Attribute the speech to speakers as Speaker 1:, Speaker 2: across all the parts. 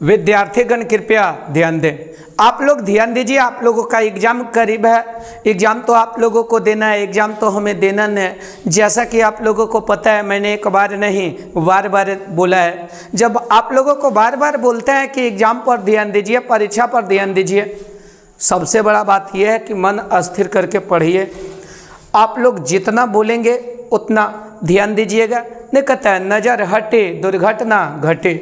Speaker 1: विद्यार्थीगण कृपया ध्यान दें। आप लोग ध्यान दीजिए, आप लोगों का एग्जाम करीब है। एग्जाम तो आप लोगों को देना है, एग्जाम तो हमें देना नहीं। जैसा कि आप लोगों को पता है, मैंने एक बार नहीं बार बार बोला है, जब आप लोगों को बार बार बोलते हैं कि एग्जाम पर ध्यान दीजिए, परीक्षा पर ध्यान दीजिए, सबसे बड़ा बात यह है कि मन अस्थिर करके पढ़िए। आप लोग जितना बोलेंगे उतना ध्यान दीजिएगा। नहीं कहता है नज़र हटे दुर्घटना घटे।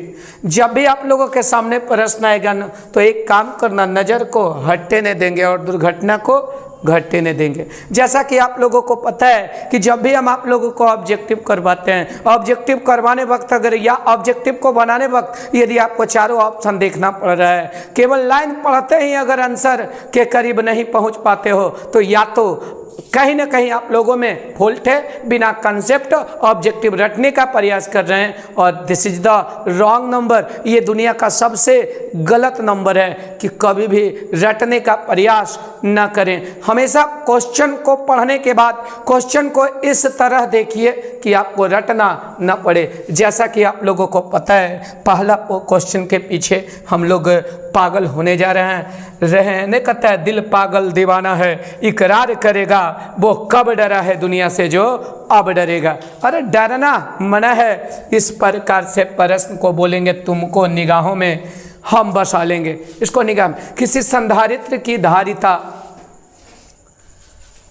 Speaker 1: जब भी आप लोगों के सामने प्रश्न आएगा ना, तो एक काम करना, नज़र को हटने नहीं देंगे और दुर्घटना को घटने नहीं देंगे। जैसा कि आप लोगों को पता है कि जब भी हम आप लोगों को ऑब्जेक्टिव करवाते हैं, ऑब्जेक्टिव करवाने वक्त अगर या ऑब्जेक्टिव को बनाने वक्त यदि आपको चारों ऑप्शन देखना पड़ रहा है, केवल लाइन पढ़ते ही अगर आंसर के करीब नहीं पहुंच पाते हो, तो या तो कहीं ना कहीं आप लोगों में फॉल्ट है, बिना कंसेप्ट ऑब्जेक्टिव रटने का प्रयास कर रहे हैं, और this is the wrong number. ये दुनिया का सबसे गलत नंबर है कि कभी भी रटने का प्रयास ना करें। हमेशा क्वेश्चन को पढ़ने के बाद क्वेश्चन को इस तरह देखिए कि आपको रटना ना पड़े। जैसा कि आप लोगों को पता है, पहला क्वेश्चन के पीछे हम लोग पागल होने जा रहे हैं। नहीं कहता है दिल पागल दीवाना है, इकरार करेगा वो कब डरा है दुनिया से जो अब डरेगा। अरे डरना मना है। इस प्रकार से प्रश्न को बोलेंगे, तुमको निगाहों में हम बसा लेंगे। इसको निगाह में किसी संधारित्र की धारिता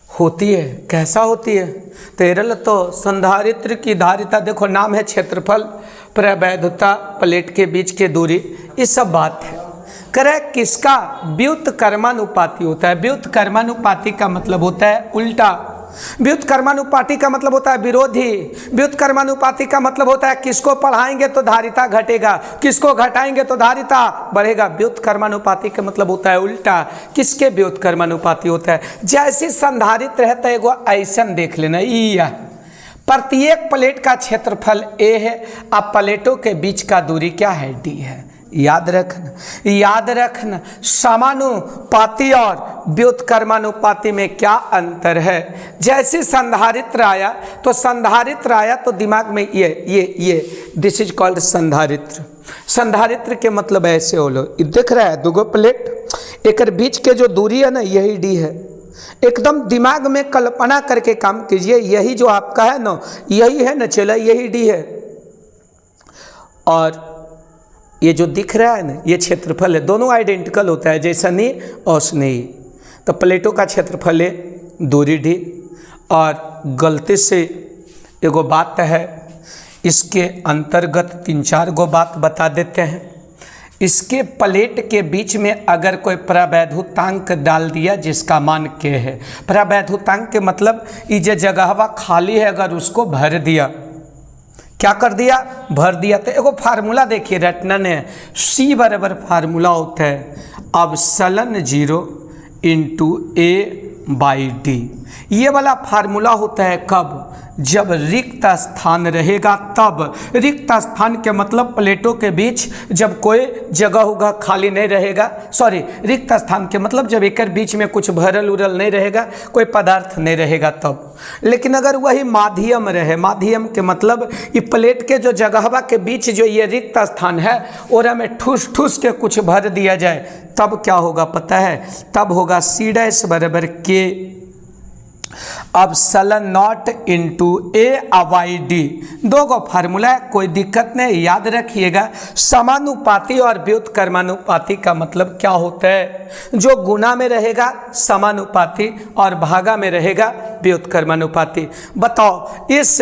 Speaker 1: होती है, कैसा होती है? तेरल तो संधारित्र की धारिता, देखो नाम है क्षेत्रफल, प्रवैधता, प्लेट के बीच की दूरी, ये सब बात है। करे किसका व्युत्क्रमानुपाती होता है। व्युत्क्रमानुपाती का मतलब होता है उल्टा। व्युत्क्रमानुपाती का मतलब होता है विरोधी। व्युत्क्रमानुपाती का मतलब होता है किसको पढ़ाएंगे तो धारिता घटेगा, किसको घटाएंगे तो धारिता बढ़ेगा। व्युत्क्रमानुपाती का मतलब होता है उल्टा। किसके व्युत्क्रमानुपाती होता है? जैसे संधारित्र रहता है, एगो ऐसन देख लेना, यह प्रत्येक प्लेट का क्षेत्रफल a है, अब प्लेटों के बीच का दूरी क्या है? d है। याद रखना समानुपाती और व्युत्क्रमानुपाती में क्या अंतर है। जैसे संधारित्र आया तो दिमाग में ये दिस इज कॉल्ड संधारित्र। संधारित्र के मतलब ऐसे हो लो, दिख रहा है दुगो प्लेट, एक बीच के जो दूरी है ना, यही डी है। एकदम दिमाग में कल्पना करके काम कीजिए, यही जो आपका है ना, यही है ना, चला यही डी है, और ये जो दिख रहा है ना, ये क्षेत्रफल है। दोनों आइडेंटिकल होता है, जैसा नहीं और नहीं। तो प्लेटों का क्षेत्रफल है, दूरी डी। और गलती से एगो बात है, इसके अंतर्गत 3-4 गो बात बता देते हैं। इसके प्लेट के बीच में अगर कोई प्रवैधुतांक डाल दिया जिसका मान k है, प्रवैधुतांक के मतलब ये जो जगहवा खाली है, अगर उसको भर दिया, क्या कर दिया? भर दिया। तो एगो फार्मूला देखिए रटना ने, C बराबर फार्मूला होता है अपसलन 0 इंटू a/d। ये वाला फार्मूला होता है कब? जब रिक्त स्थान रहेगा तब। रिक्त स्थान के मतलब प्लेटों के बीच जब कोई जगह होगा खाली नहीं रहेगा, सॉरी, रिक्त स्थान के मतलब जब एक बीच में कुछ भरल उरल नहीं रहेगा, कोई पदार्थ नहीं रहेगा तब। लेकिन अगर वही माध्यम रहे, माध्यम के मतलब ये प्लेट के जो जगहवा के बीच जो ये रिक्त स्थान है, और में ठूस ठूस के कुछ भर दिया जाए, तब क्या होगा पता है? तब होगा C' बराबर k epsilon not into a/d। दो गो फार्मूला है, कोई दिक्कत नहीं, याद रखिएगा। समानुपाती और व्युत्क्रमानुपाती का मतलब क्या होता है? जो गुना में रहेगा समानुपाती और भागा में रहेगा व्युत्क्रमानुपाती। बताओ इस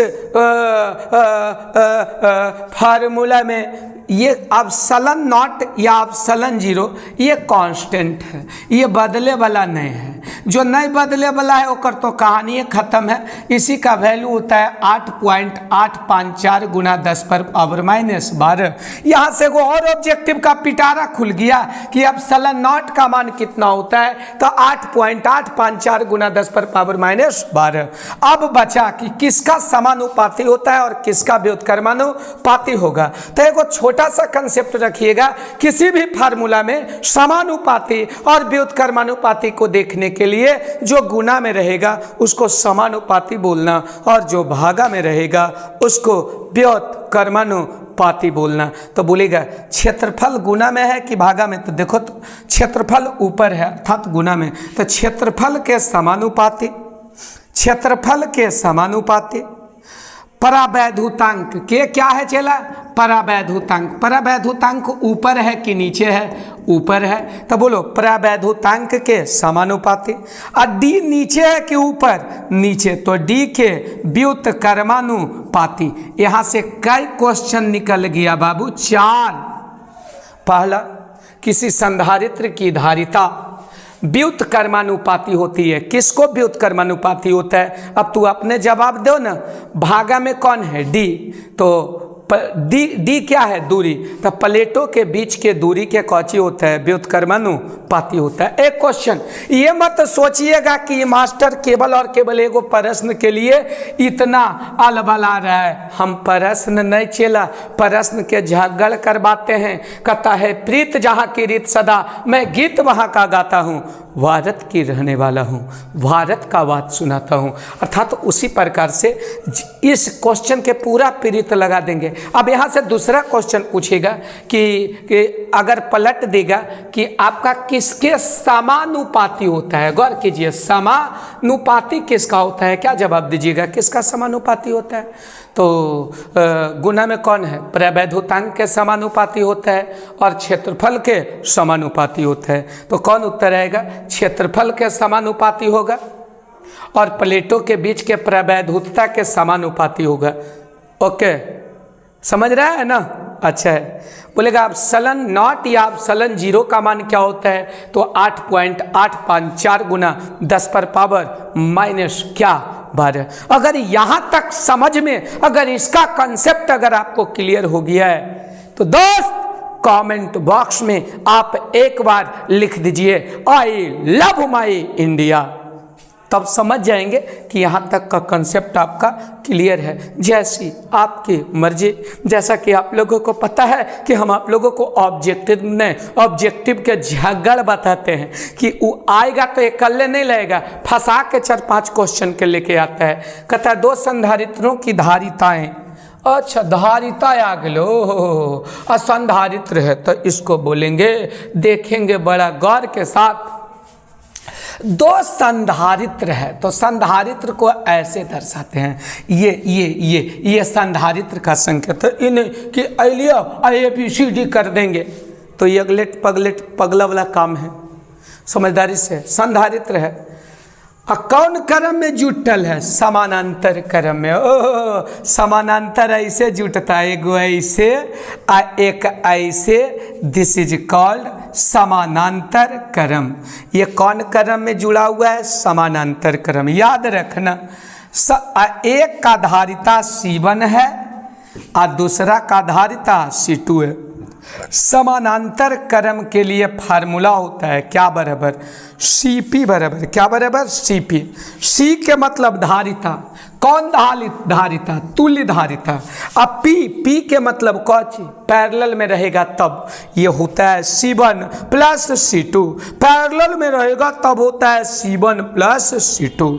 Speaker 1: फार्मूला में ये अपसलन नॉट या अपसलन 0 ये कांस्टेंट है, ये बदले वाला नहीं है। जो नहीं बदले वाला है ओकर तो कहानी खत्म है। इसी का वैल्यू होता है 8.854 गुना 10⁻⁻12। यहाँ से वो और ऑब्जेक्टिव का पिटारा खुल गया कि अपसलन नॉट का मान कितना होता है, तो 8.854 गुना 10⁻⁻12। अब बचा कि किसका समानुपाती होता है और किसका व्युत्क्रमानुपाती होगा। तो एगो छोटा सा कंसेप्ट रखिएगा, किसी भी फार्मूला में समानुपाती और व्युत्क्रमानुपाती को देखने के लिए जो गुना में रहेगा उसको समानुपाती बोलना और जो भागा में रहेगा उसको व्युत्क्रमानुपाती बोलना। तो बोलेगा क्षेत्रफल गुना में है कि भागा में, तो देखो तो क्षेत्रफल ऊपर है अर्थात गुना में, तो क्षेत्रफल के समानुपाती, क्षेत्रफल के समानुपाती परावैधुतांक के क्या है चला, परावैधुतांक, परावैधुतांक ऊपर है कि नीचे है, ऊपर है, तो बोलो परावैधुतांक के समानुपाती। और डी नीचे है कि ऊपर, नीचे, तो डी के व्युत्क्रमानुपाती। यहां से कई क्वेश्चन निकल गया बाबू, 4। पहला, किसी संधारित्र की धारिता व्युत्क्रमानुपाती होती है। किसको व्युत्क्रमानुपाती होता है? अब तू अपने जवाब दो ना। भागा में कौन है? डी। तो डी क्या है? दूरी। तो प्लेटों के बीच के दूरी के कौची होता है? व्युत्क्रमानुपाती होता है। एक क्वेश्चन, ये मत सोचिएगा कि मास्टर केवल और केवल एगो प्रश्न के लिए इतना अलबला रहा है। हम प्रश्न नहीं चला, प्रश्न के झगड़ करवाते हैं। कहता है प्रीत जहाँ की रीत सदा, मैं गीत वहाँ का गाता हूँ, भारत की रहने वाला हूँ, भारत का बात सुनाता हूँ। अर्थात तो उसी प्रकार से इस क्वेश्चन के पूरा प्रीत लगा देंगे। अब यहाँ से दूसरा क्वेश्चन पूछेगा कि अगर पलट देगा कि आपका किसके समानुपाती होता है। गौर कीजिए, समानुपाती किसका होता है? क्या जवाब दीजिएगा, किसका समानुपाती होता है? तो गुना में कौन है? परावैधुतांक के समानुपाती होता है और क्षेत्रफल के समानुपाती होता है। तो कौन उत्तर आएगा? क्षेत्रफल के समानुपाती होगा और प्लेटों के बीच के परावैधुता के समानुपाती होगा। ओके, समझ रहा है ना? अच्छा है। बोलेगा आप सलन नॉट या आप सलन 0 का मान क्या होता है? तो 8.854 गुना 10 पर पावर माइनस क्या 12। अगर यहाँ तक समझ में, अगर इसका कंसेप्ट अगर आपको क्लियर हो गया है तो दोस्त कमेंट बॉक्स में आप एक बार लिख दीजिए आई लव माई इंडिया, तब समझ जाएंगे कि यहाँ तक का कंसेप्ट आपका क्लियर है। जैसी आपकी मर्जी, जैसा कि आप लोगों को पता है कि हम आप लोगों को ऑब्जेक्टिव के झगड़ बताते हैं कि वो आएगा तो अकेले नहीं लेगा, फंसा के 4-5 क्वेश्चन के लेके आता है। कहता है 2 संधारित्रों की धारिताएं। अच्छा, धारिता आ गलो, असंधारित्र है तो इसको बोलेंगे, देखेंगे बड़ा गौर के साथ। 2 संधारित्र है तो संधारित्र को ऐसे दर्शाते हैं, ये संधारित्र का संकेत है। इन्हें कि अलिया ABCD कर देंगे तो ये अगलेट पगलेट पगला वाला काम है। समझदारी से संधारित्र है। कौन क्रम में जुटल है? समानांतर क्रम में। ओह, समानांतर ऐसे जुटता है, एगो ऐसे एक ऐसे, दिस इज कॉल्ड समानांतर क्रम। ये कौन क्रम में जुड़ा हुआ है? समानांतर क्रम। याद रखना, एक का धारिता C1 है और दूसरा का धारिता C2 है। समानांतर क्रम के लिए फार्मूला होता है क्या बराबर? CP बराबर क्या बराबर? CP। C के मतलब धारिता। कौन धारिता? तुल्य धारिता। अब P के मतलब कौची? पैरेलल में रहेगा तब ये होता है C1 प्लस C2। पैरेलल में रहेगा तब होता है C1 प्लस C2।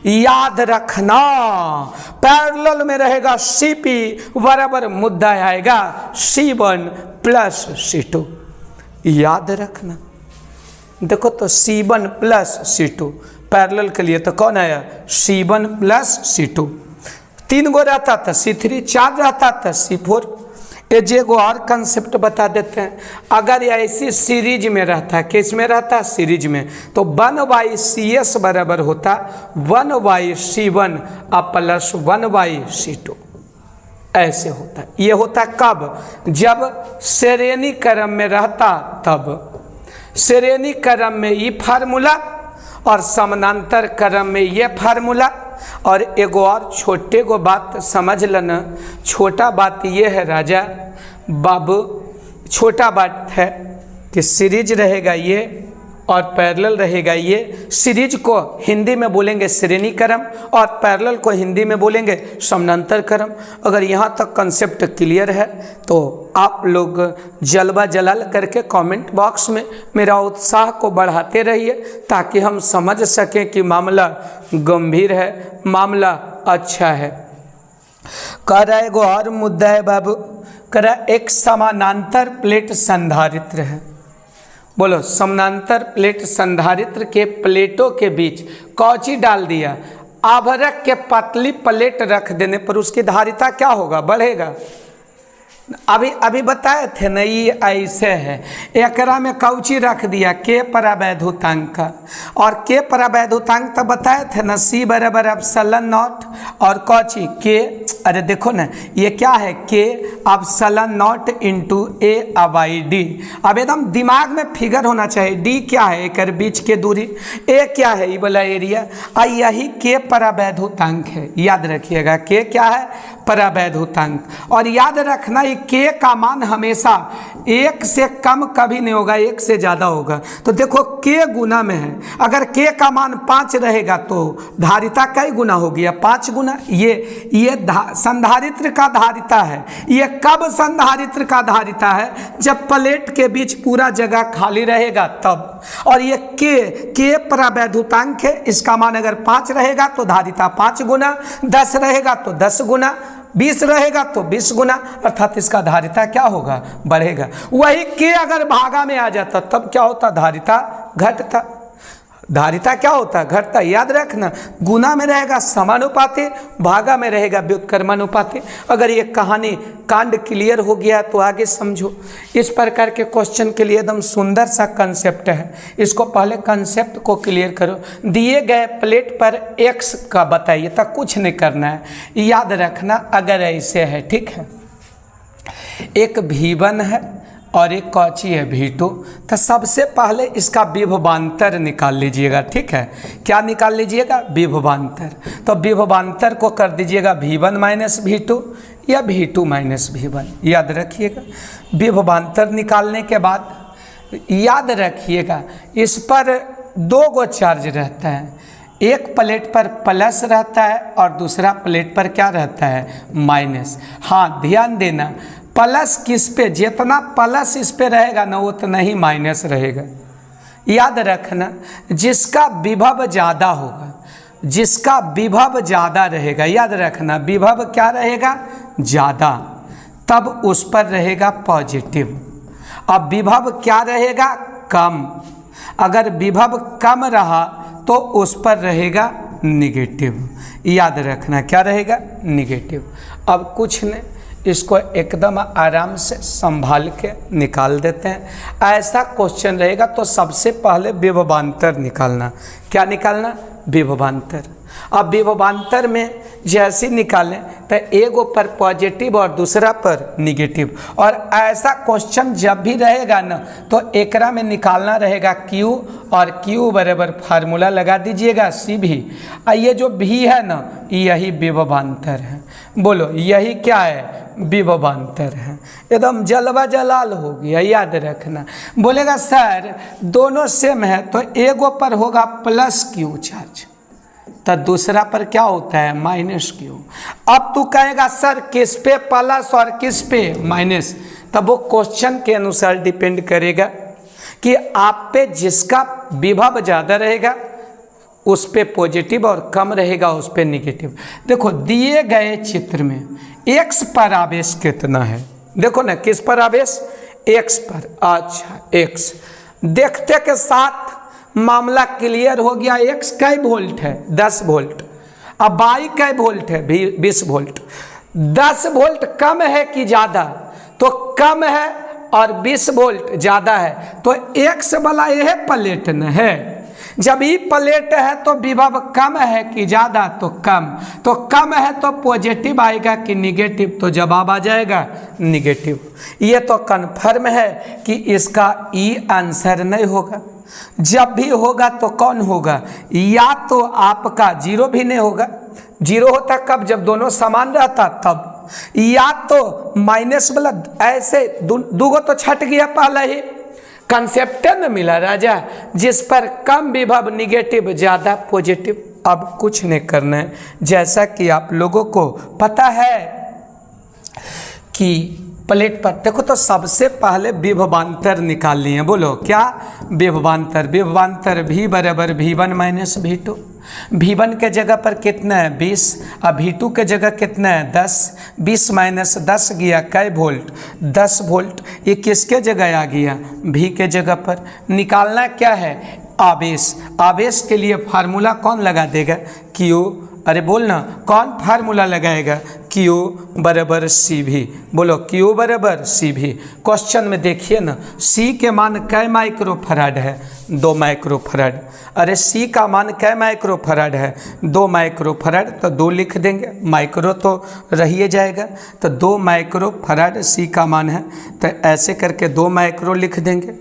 Speaker 1: याद रखना, पैरेलल में रहेगा CP बराबर मुद्दा आएगा C1 प्लस C2। याद रखना। देखो तो C1 प्लस C2 पैरेलल के लिए तो कौन आया? C1 plus C2। 3 गो रहता था C3, 4 रहता था C4। ये को और कंसेप्ट बता देते हैं। अगर ये ऐसी सीरीज में रहता है, किस में रहता है? सीरीज में, तो 1/CS बराबर होता 1/C1 प्लस 1/C2। ऐसे होता है। ये होता कब? जब श्रेणी क्रम में रहता तब। श्रेणी क्रम में ये फार्मूला और समानांतर क्रम में ये फार्मूला। और एगो और छोटे को बात समझ लेना। छोटा बात ये है राजा बाबू, छोटा बात है कि सीरीज रहेगा ये और पैरेलल रहेगा ये। सीरीज को हिंदी में बोलेंगे श्रेणी क्रम और पैरेलल को हिंदी में बोलेंगे समानांतर क्रम। अगर यहाँ तक कंसेप्ट क्लियर है तो आप लोग जलवा जलाल करके कमेंट बॉक्स में मेरा उत्साह को बढ़ाते रहिए, ताकि हम समझ सकें कि मामला गंभीर है, मामला अच्छा है। कह रहा है एगो और मुद्दा है बाबू, कह रहा एक समानांतर प्लेट संधारित्र है। बोलो, समानांतर प्लेट संधारित्र के प्लेटों के बीच कौची डाल दिया? आवरक के पतली प्लेट रख देने पर उसकी धारिता क्या होगा? बढ़ेगा। अभी बताए थे ना, ये ऐसे है। एकरा में कौची रख दिया? के परावैद्युतांक का, और के परावैद्युतांक तब बताए थे ना, सी बराबर एप्सिलॉन नॉट और कौची के। अरे देखो ना, ये क्या है? के epsilon not into A by D. अब एकदम दिमाग में फिगर होना चाहिए। डी क्या है? एक बीच के दूरी। ए क्या है? ये वाला एरिया। यही के परावैद्युतांक है, याद रखिएगा। के क्या है? परावैद्युतांक। और याद रखना, ये के का मान हमेशा एक से कम कभी नहीं होगा, एक से ज़्यादा होगा। तो देखो के गुना में है, अगर के का मान 5 रहेगा तो धारिता कई गुना होगी? 5 गुना। ये संधारित्र का धारिता है। ये कब संधारित्र का धारिता है? जब प्लेट के बीच पूरा जगह खाली रहेगा तब। और ये के परावैद्युतांक है, इसका मान अगर 5 रहेगा तो धारिता 5 गुना, 10 रहेगा तो 10 गुना, 20 रहेगा तो 20 गुना, अर्थात इसका धारिता क्या होगा? बढ़ेगा। वही के अगर भागा में आ जाता तब क्या होता? धारिता घटता। धारिता क्या होता? घटता। याद रखना, गुना में रहेगा समानुपाती, भागा में रहेगा व्युत्क्रमानुपाती। अगर ये कहानी कांड क्लियर हो गया तो आगे समझो। इस प्रकार के क्वेश्चन के लिए एकदम सुंदर सा कंसेप्ट है, इसको पहले कंसेप्ट को क्लियर करो। दिए गए प्लेट पर एक्स का बताइए, तब कुछ नहीं करना है, याद रखना। अगर ऐसे है, ठीक है, एक V1 है और एक कौची है V2, तो सबसे पहले इसका विभवांतर निकाल लीजिएगा। ठीक है, क्या निकाल लीजिएगा? विभवांतर। तो विभवांतर को कर दीजिएगा V1 माइनस V2 या V2 माइनस V1, याद रखिएगा। विभवांतर निकालने के बाद याद रखिएगा, इस पर 2 गो चार्ज रहता है। एक प्लेट पर प्लस रहता है और दूसरा प्लेट पर क्या रहता है? माइनस। हाँ, ध्यान देना, प्लस किस पे? जितना प्लस इस पे रहेगा ना, उतना ही माइनस रहेगा। याद रखना, जिसका विभव ज़्यादा होगा, जिसका विभव ज़्यादा रहेगा, याद रखना, विभव क्या रहेगा? ज़्यादा, तब उस पर रहेगा पॉजिटिव। अब विभव क्या रहेगा? कम। अगर विभव कम रहा तो उस पर रहेगा निगेटिव। याद रखना, क्या रहेगा? निगेटिव। अब कुछ नहीं, इसको एकदम आराम से संभाल के निकाल देते हैं। ऐसा क्वेश्चन रहेगा तो सबसे पहले विभवांतर निकालना। क्या निकालना? विभवांतर। अब विभवांतर में जैसे निकालें तो एगो पर पॉजिटिव और दूसरा पर निगेटिव। और ऐसा क्वेश्चन जब भी रहेगा ना, तो एकरा में निकालना रहेगा Q, और Q बराबर फार्मूला लगा दीजिएगा CV। ये जो V है ना, यही विभवांतर है। बोलो, यही क्या है? विभवांतर है। एकदम जलवा जलाल हो गया, याद रखना। बोलेगा सर दोनों सेम है, तो एगो पर होगा प्लस Q चार्ज, तो दूसरा पर क्या होता है? Minus Q। अब तू कहेगा सर किस पे प्लस और किस पे माइनस, तब वो क्वेश्चन के अनुसार डिपेंड करेगा कि आप पे जिसका विभव ज़्यादा रहेगा उस पे पॉजिटिव और कम रहेगा उस पे निगेटिव। देखो, दिए गए चित्र में x पर आवेश कितना है? देखो ना, किस पर आवेश? x पर। अच्छा, x देखते के साथ मामला क्लियर हो गया। x कई वोल्ट है? 10 वोल्ट। अब y कई वोल्ट है? 20 वोल्ट। 10 वोल्ट कम है कि ज़्यादा? तो कम है, और 20 वोल्ट ज़्यादा है, तो x वाला यह प्लेट न है। जब ये प्लेट है तो विभव कम है कि ज़्यादा? तो कम। तो कम है तो पॉजिटिव आएगा कि निगेटिव? तो जवाब आ जाएगा निगेटिव। ये तो कन्फर्म है कि इसका ई आंसर नहीं होगा। जब भी होगा तो कौन होगा? या तो आपका 0 भी नहीं होगा। 0 होता कब? जब दोनों समान रहता तब। या तो माइनस वाला, ऐसे दूगो तो छट गया पहले ही, कंसेप्ट न मिला राजा, जिस पर कम विभव निगेटिव ज़्यादा पॉजिटिव। अब कुछ नहीं करना है, जैसा कि आप लोगों को पता है कि प्लेट पर देखो, तो सबसे पहले विभवांतर निकाल लिए। बोलो क्या? विभवांतर। विभवांतर V बराबर V1 माइनस V2। V1 के जगह पर कितना है 20, अब V2 के जगह कितना है 10। 20 माइनस 10 गया कै वोल्ट? 10 वोल्ट। ये किसके जगह आ गया? V के जगह पर। निकालना क्या है? आवेश। आवेश के लिए फार्मूला कौन लगा देगा? Q। अरे बोलना, कौन फार्मूला लगाएगा? Q बराबर CV। बोलो Q बराबर CV। क्वेश्चन में देखिए ना, C के मान कै माइक्रोफराड है? 2 माइक्रोफराड। अरे C का मान कै माइक्रोफराड है? 2 माइक्रोफराड। तो 2 लिख देंगे, माइक्रो तो रहिए जाएगा, तो 2 माइक्रोफराड C का मान है, तो ऐसे करके 2 माइक्रो लिख देंगे।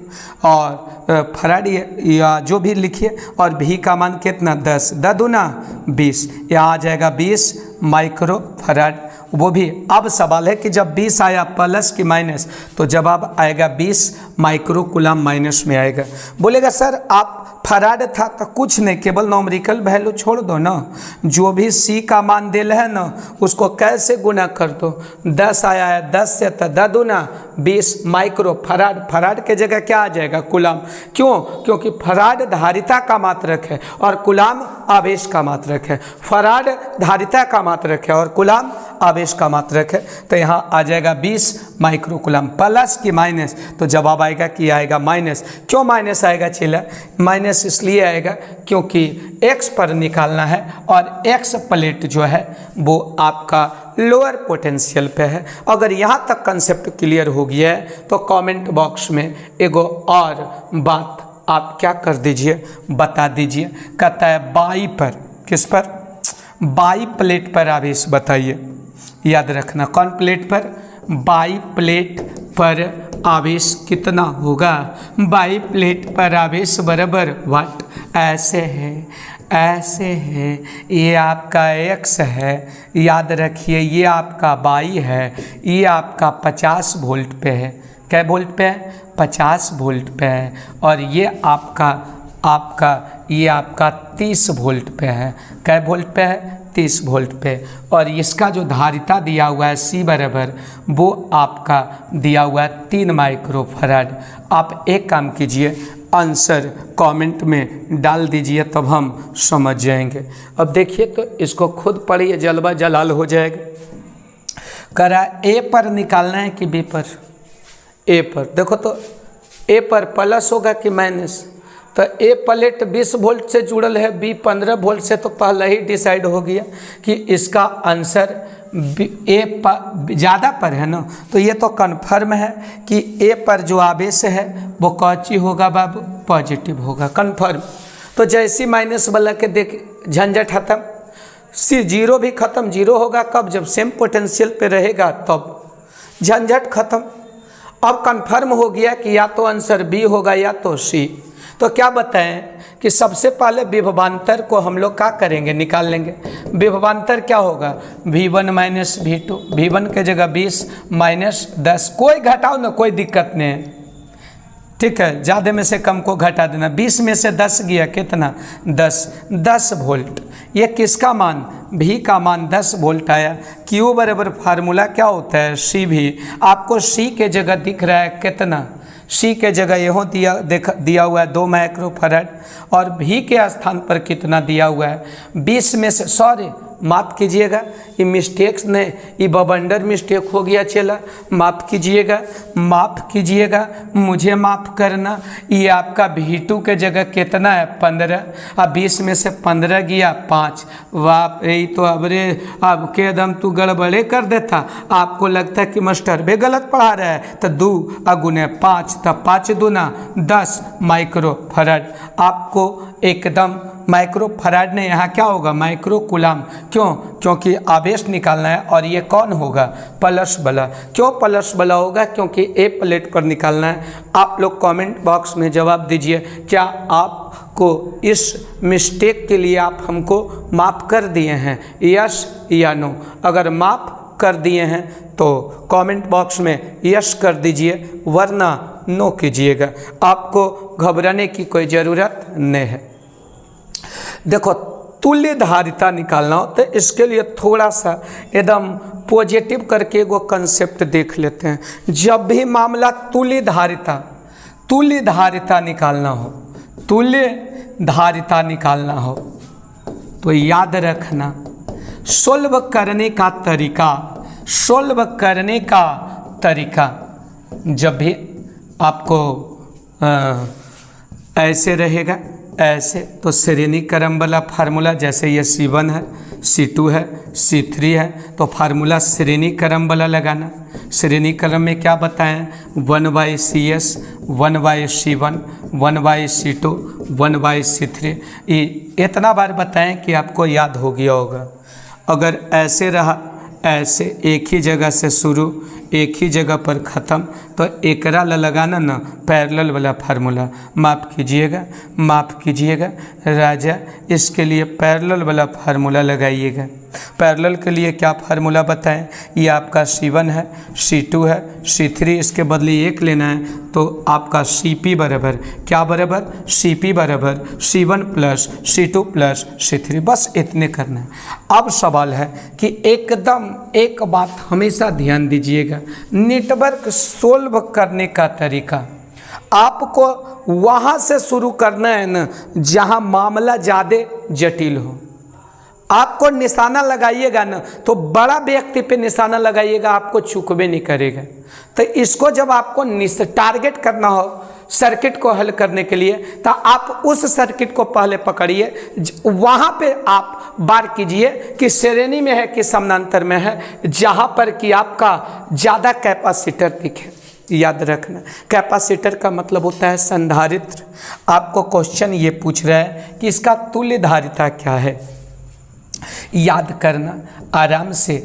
Speaker 1: और फराड या जो भी लिखिए, और V का मान कितना? 10। 10 दूना 20, यहाँ आ जाएगा 20 माइक्रो फराड। वो भी अब सवाल है कि जब 20 आया प्लस की माइनस, तो जवाब आएगा 20 माइक्रो कूलम माइनस में आएगा। बोलेगा सर आप फराड था तो कुछ नहीं, केवल नॉमरिकल वैल्यू छोड़ दो ना, जो भी C का मान दिल है ना उसको कैसे गुना कर दो। 10 आया है, 10 से तो 10 दूना 20 माइक्रो फराड। फराड के जगह क्या आ जाएगा? कूलम। क्यों? क्योंकि फराड धारिता का मात्रक है और कूलम आवेश का मात्रक है। फराड धारिता का मात्रक है और कूलम आवेश का मात्रक है, तो यहाँ आ जाएगा 20 माइक्रो कूलम। प्लस की माइनस, तो जवाब आएगा कि आएगा माइनस। क्यों माइनस आएगा चेला? माइनस इसलिए आएगा क्योंकि x पर निकालना है और x प्लेट जो है वो आपका लोअर पोटेंशियल पे है। अगर यहाँ तक कंसेप्ट क्लियर हो गया है तो कमेंट बॉक्स में एगो और बात आप क्या कर दीजिए, बता दीजिए। कहता है बाई पर, किस पर? बाई प्लेट पर आवेश बताइए। याद रखना, कौन प्लेट पर? बाई प्लेट पर आवेश कितना होगा? बाई प्लेट पर आवेश बराबर वाट? ऐसे है, ऐसे है, ये आपका x है, याद रखिए ये आपका बाई है, ये आपका 50 वोल्ट पे है। क्या वोल्ट पे है? 50 वोल्ट पे है। और ये ये आपका 30 वोल्ट पे है। क्या वोल्ट पे है? 30 वोल्ट पे। और इसका जो धारिता दिया हुआ है C बराबर, वो आपका दिया हुआ है 3 माइक्रोफराड। आप एक काम कीजिए, आंसर कमेंट में डाल दीजिए, तब हम समझ जाएंगे। अब देखिए तो इसको खुद पढ़िए, जलवा जलाल हो जाएगा। करा A पर निकालना है कि B पर? A पर। देखो तो A पर प्लस होगा कि माइनस? तो A प्लेट 20 वोल्ट से जुड़ल है, B 15 वोल्ट से, तो पहले ही डिसाइड हो गया कि इसका आंसर A पर ज़्यादा पर है ना, तो ये तो कन्फर्म है कि A पर जो आवेश है वो कौची होगा बाबू? पॉजिटिव होगा, कन्फर्म। तो जैसी माइनस वाला के देख झंझट खत्म, जीरो भी खत्म। जीरो होगा कब? जब सेम पोटेंशियल पे रहेगा तब झंझट खत्म। अब कन्फर्म हो गया कि या तो आंसर B होगा या तो C। तो क्या बताएं कि सबसे पहले विभवांतर को हम लोग क्या करेंगे? निकाल लेंगे। विभवांतर क्या होगा? V1 minus V2। V1 के जगह 20 माइनस 10, कोई घटाओ ना, कोई दिक्कत नहीं है, ठीक है। ज़्यादा में से कम को घटा देना। 20 में से 10 गया कितना? 10 वोल्ट। ये किसका मान? V का मान 10 वोल्ट आया। Q बराबर फार्मूला क्या होता है? CV। आपको C के जगह दिख रहा है कितना? C के जगह यहों दिया हुआ है 2 माइक्रोफराड, और V के स्थान पर कितना दिया हुआ है? 20 में से, सॉरी माफ़ कीजिएगा, ये मिस्टेक्स ने, ये बवंडर मिस्टेक हो गया चला, माफ़ कीजिएगा, माफ़ कीजिएगा, मुझे माफ़ करना। ये आपका V2 के जगह कितना है? 15। अब 20 में से 15 गया 5। वाह, यही तो अब के दम तू गड़बड़े कर देता। आपको लगता है कि मास्टर भी गलत पढ़ा रहा है, तो 2 अगुने 5, तब 5 दूना 10 माइक्रोफराड। आपको एकदम माइक्रोफराड ने यहाँ क्या होगा? Micro coulomb. क्यों? क्योंकि आवेश निकालना है, और ये कौन होगा? प्लस वाला। क्यों प्लस वाला होगा? क्योंकि A प्लेट पर निकालना है। आप लोग कमेंट बॉक्स में जवाब दीजिए, क्या आपको इस मिस्टेक के लिए आप हमको माफ़ कर दिए हैं, यस या नो? अगर माफ़ कर दिए हैं तो कमेंट बॉक्स में यस कर दीजिए, वरना नो कीजिएगा, आपको घबराने की कोई ज़रूरत नहीं है। देखो तुल्य धारिता निकालना हो तो इसके लिए थोड़ा सा एकदम पॉजिटिव करके वो कंसेप्ट देख लेते हैं। जब भी मामला तुल्य धारिता निकालना हो, तुल्य धारिता निकालना हो तो याद रखना सोल्व करने का तरीका जब भी आपको ऐसे रहेगा, ऐसे तो श्रेणी क्रम वाला फार्मूला, जैसे ये C1 है, C2 है, C3 है, तो फार्मूला श्रेणी क्रम वाला लगाना। श्रेणी क्रम में क्या बताएं, 1/CS, 1/C1, 1/C2, 1/C3, ये इतना बार बताएं कि आपको याद हो गया होगा। अगर ऐसे रहा, ऐसे एक ही जगह से शुरू, एक ही जगह पर ख़त्म, तो एकरा लगाना ना पैरेलल वाला फार्मूला। माफ़ कीजिएगा राजा, इसके लिए पैरेलल वाला फार्मूला लगाइएगा। पैरेलल के लिए क्या फार्मूला बताएं, ये आपका C1 है, C2 है, C3, इसके बदले 1 लेना है, तो आपका CP बराबर क्या बराबर, CP बराबर C1 plus C2 plus C3, बस इतने करना है। अब सवाल है कि एकदम एक बात हमेशा ध्यान दीजिएगा, नेटवर्क सोल्व करने का तरीका आपको वहाँ से शुरू करना है ना जहाँ मामला ज़्यादा जटिल हो। आपको निशाना लगाइएगा ना तो बड़ा व्यक्ति पे निशाना लगाइएगा, आपको चूकवे नहीं करेगा। तो इसको जब आपको टारगेट करना हो सर्किट को हल करने के लिए, तो आप उस सर्किट को पहले पकड़िए, वहाँ पे आप बार कीजिए कि श्रेणी में है कि समानांतर में है, जहाँ पर कि आपका ज़्यादा कैपेसिटर दिखे। याद रखना, कैपेसिटर का मतलब होता है संधारित्र। आपको क्वेश्चन ये पूछ रहा है कि इसका तुल्य धारिता क्या है। याद करना, आराम से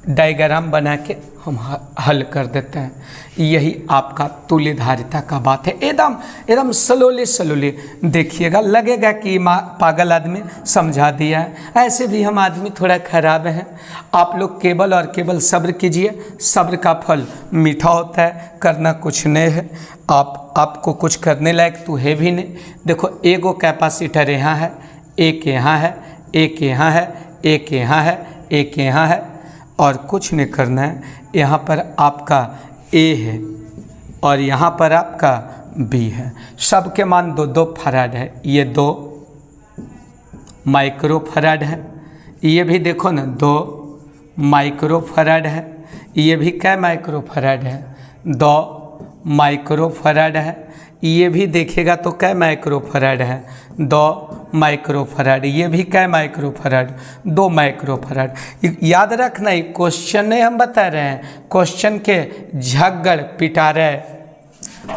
Speaker 1: डायग्राम बना के हम हल कर देते हैं। यही आपका तुल्य धारिता का बात है। एकदम स्लोली देखिएगा, लगेगा कि पागल आदमी समझा दिया है। ऐसे भी हम आदमी थोड़ा खराब हैं। आप लोग केवल और केवल सब्र कीजिए, सब्र का फल मीठा होता है। करना कुछ नहीं है, आपको कुछ करने लायक तो है भी नहीं। देखो एगो कैपेसिटर यहाँ है, एक यहाँ है, एक यहाँ है, एक यहाँ है, एक यहाँ है, और कुछ नहीं करना है। यहाँ पर आपका A है और यहाँ पर आपका B है। सबके मान 2-2 फराड है। ये 2 माइक्रो फराड है, ये भी देखो ना 2 माइक्रो फराड है, ये भी क्या माइक्रो फराड है, 2 माइक्रो फराड है। ये भी देखेगा तो क्या माइक्रो फराड है, 2 माइक्रो फराड। ये भी क्या माइक्रो फराड, 2 माइक्रो फराड। याद रखना, ये क्वेश्चन नहीं हम बता रहे हैं, क्वेश्चन के झगड़ पिटा रहे।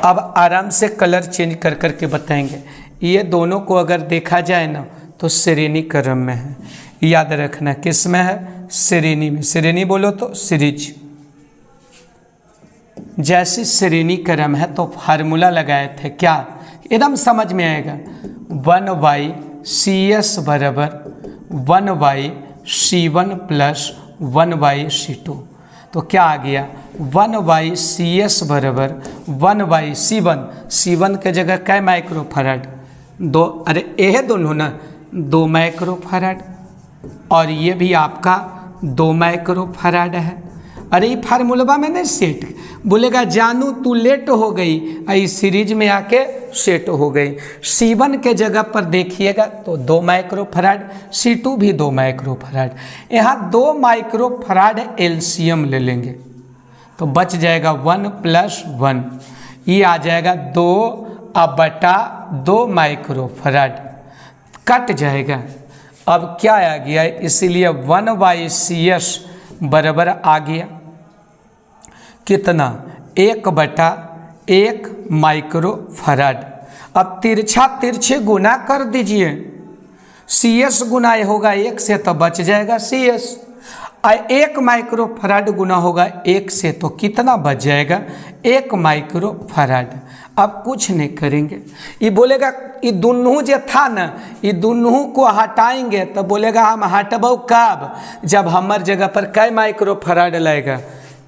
Speaker 1: अब आराम से कलर चेंज कर करके बताएंगे। ये दोनों को अगर देखा जाए ना तो श्रेणी क्रम में है। याद रखना किस में है, श्रेणी में। श्रेणी बोलो तो सीरीज। जैसी श्रेणी क्रम है तो फार्मूला लगाए थे क्या, एकदम समझ में आएगा। 1/CS बराबर 1/C1 प्लस 1/C2, तो क्या आ गया 1/CS बराबर 1/C1। C1 के जगह क्या माइक्रो फराड, 2, अरे यह दोनों ना 2 माइक्रो फराड, और ये भी आपका 2 माइक्रो फराड है। अरे ये फार्मूला में नहीं सेट, बोलेगा जानू तू लेट हो गई, इस सीरीज में आके सेट हो गई। C1 के जगह पर देखिएगा तो 2 माइक्रो फराड, C2 भी 2 माइक्रो फराड। यहाँ 2 माइक्रो फराड एलसीएम ले लेंगे तो बच जाएगा 1 + 1, ये आ जाएगा 2/2 माइक्रो फराड, कट जाएगा। अब क्या आ गया, इसीलिए 1/CS बराबर आ गया कितना, 1/1 माइक्रो फराड। अब तिरछे गुना कर दीजिए, CS गुना होगा 1 से तो बच जाएगा CS, और 1 माइक्रो फराड गुना होगा 1 से तो कितना बच जाएगा, 1 माइक्रो फराड। अब कुछ नहीं करेंगे, ये बोलेगा ये दोनों जो था ना, ये दोनों को हटाएंगे तो बोलेगा हम हटबो कब, जब हमार जगह पर कै माइक्रो फराड लाएगा,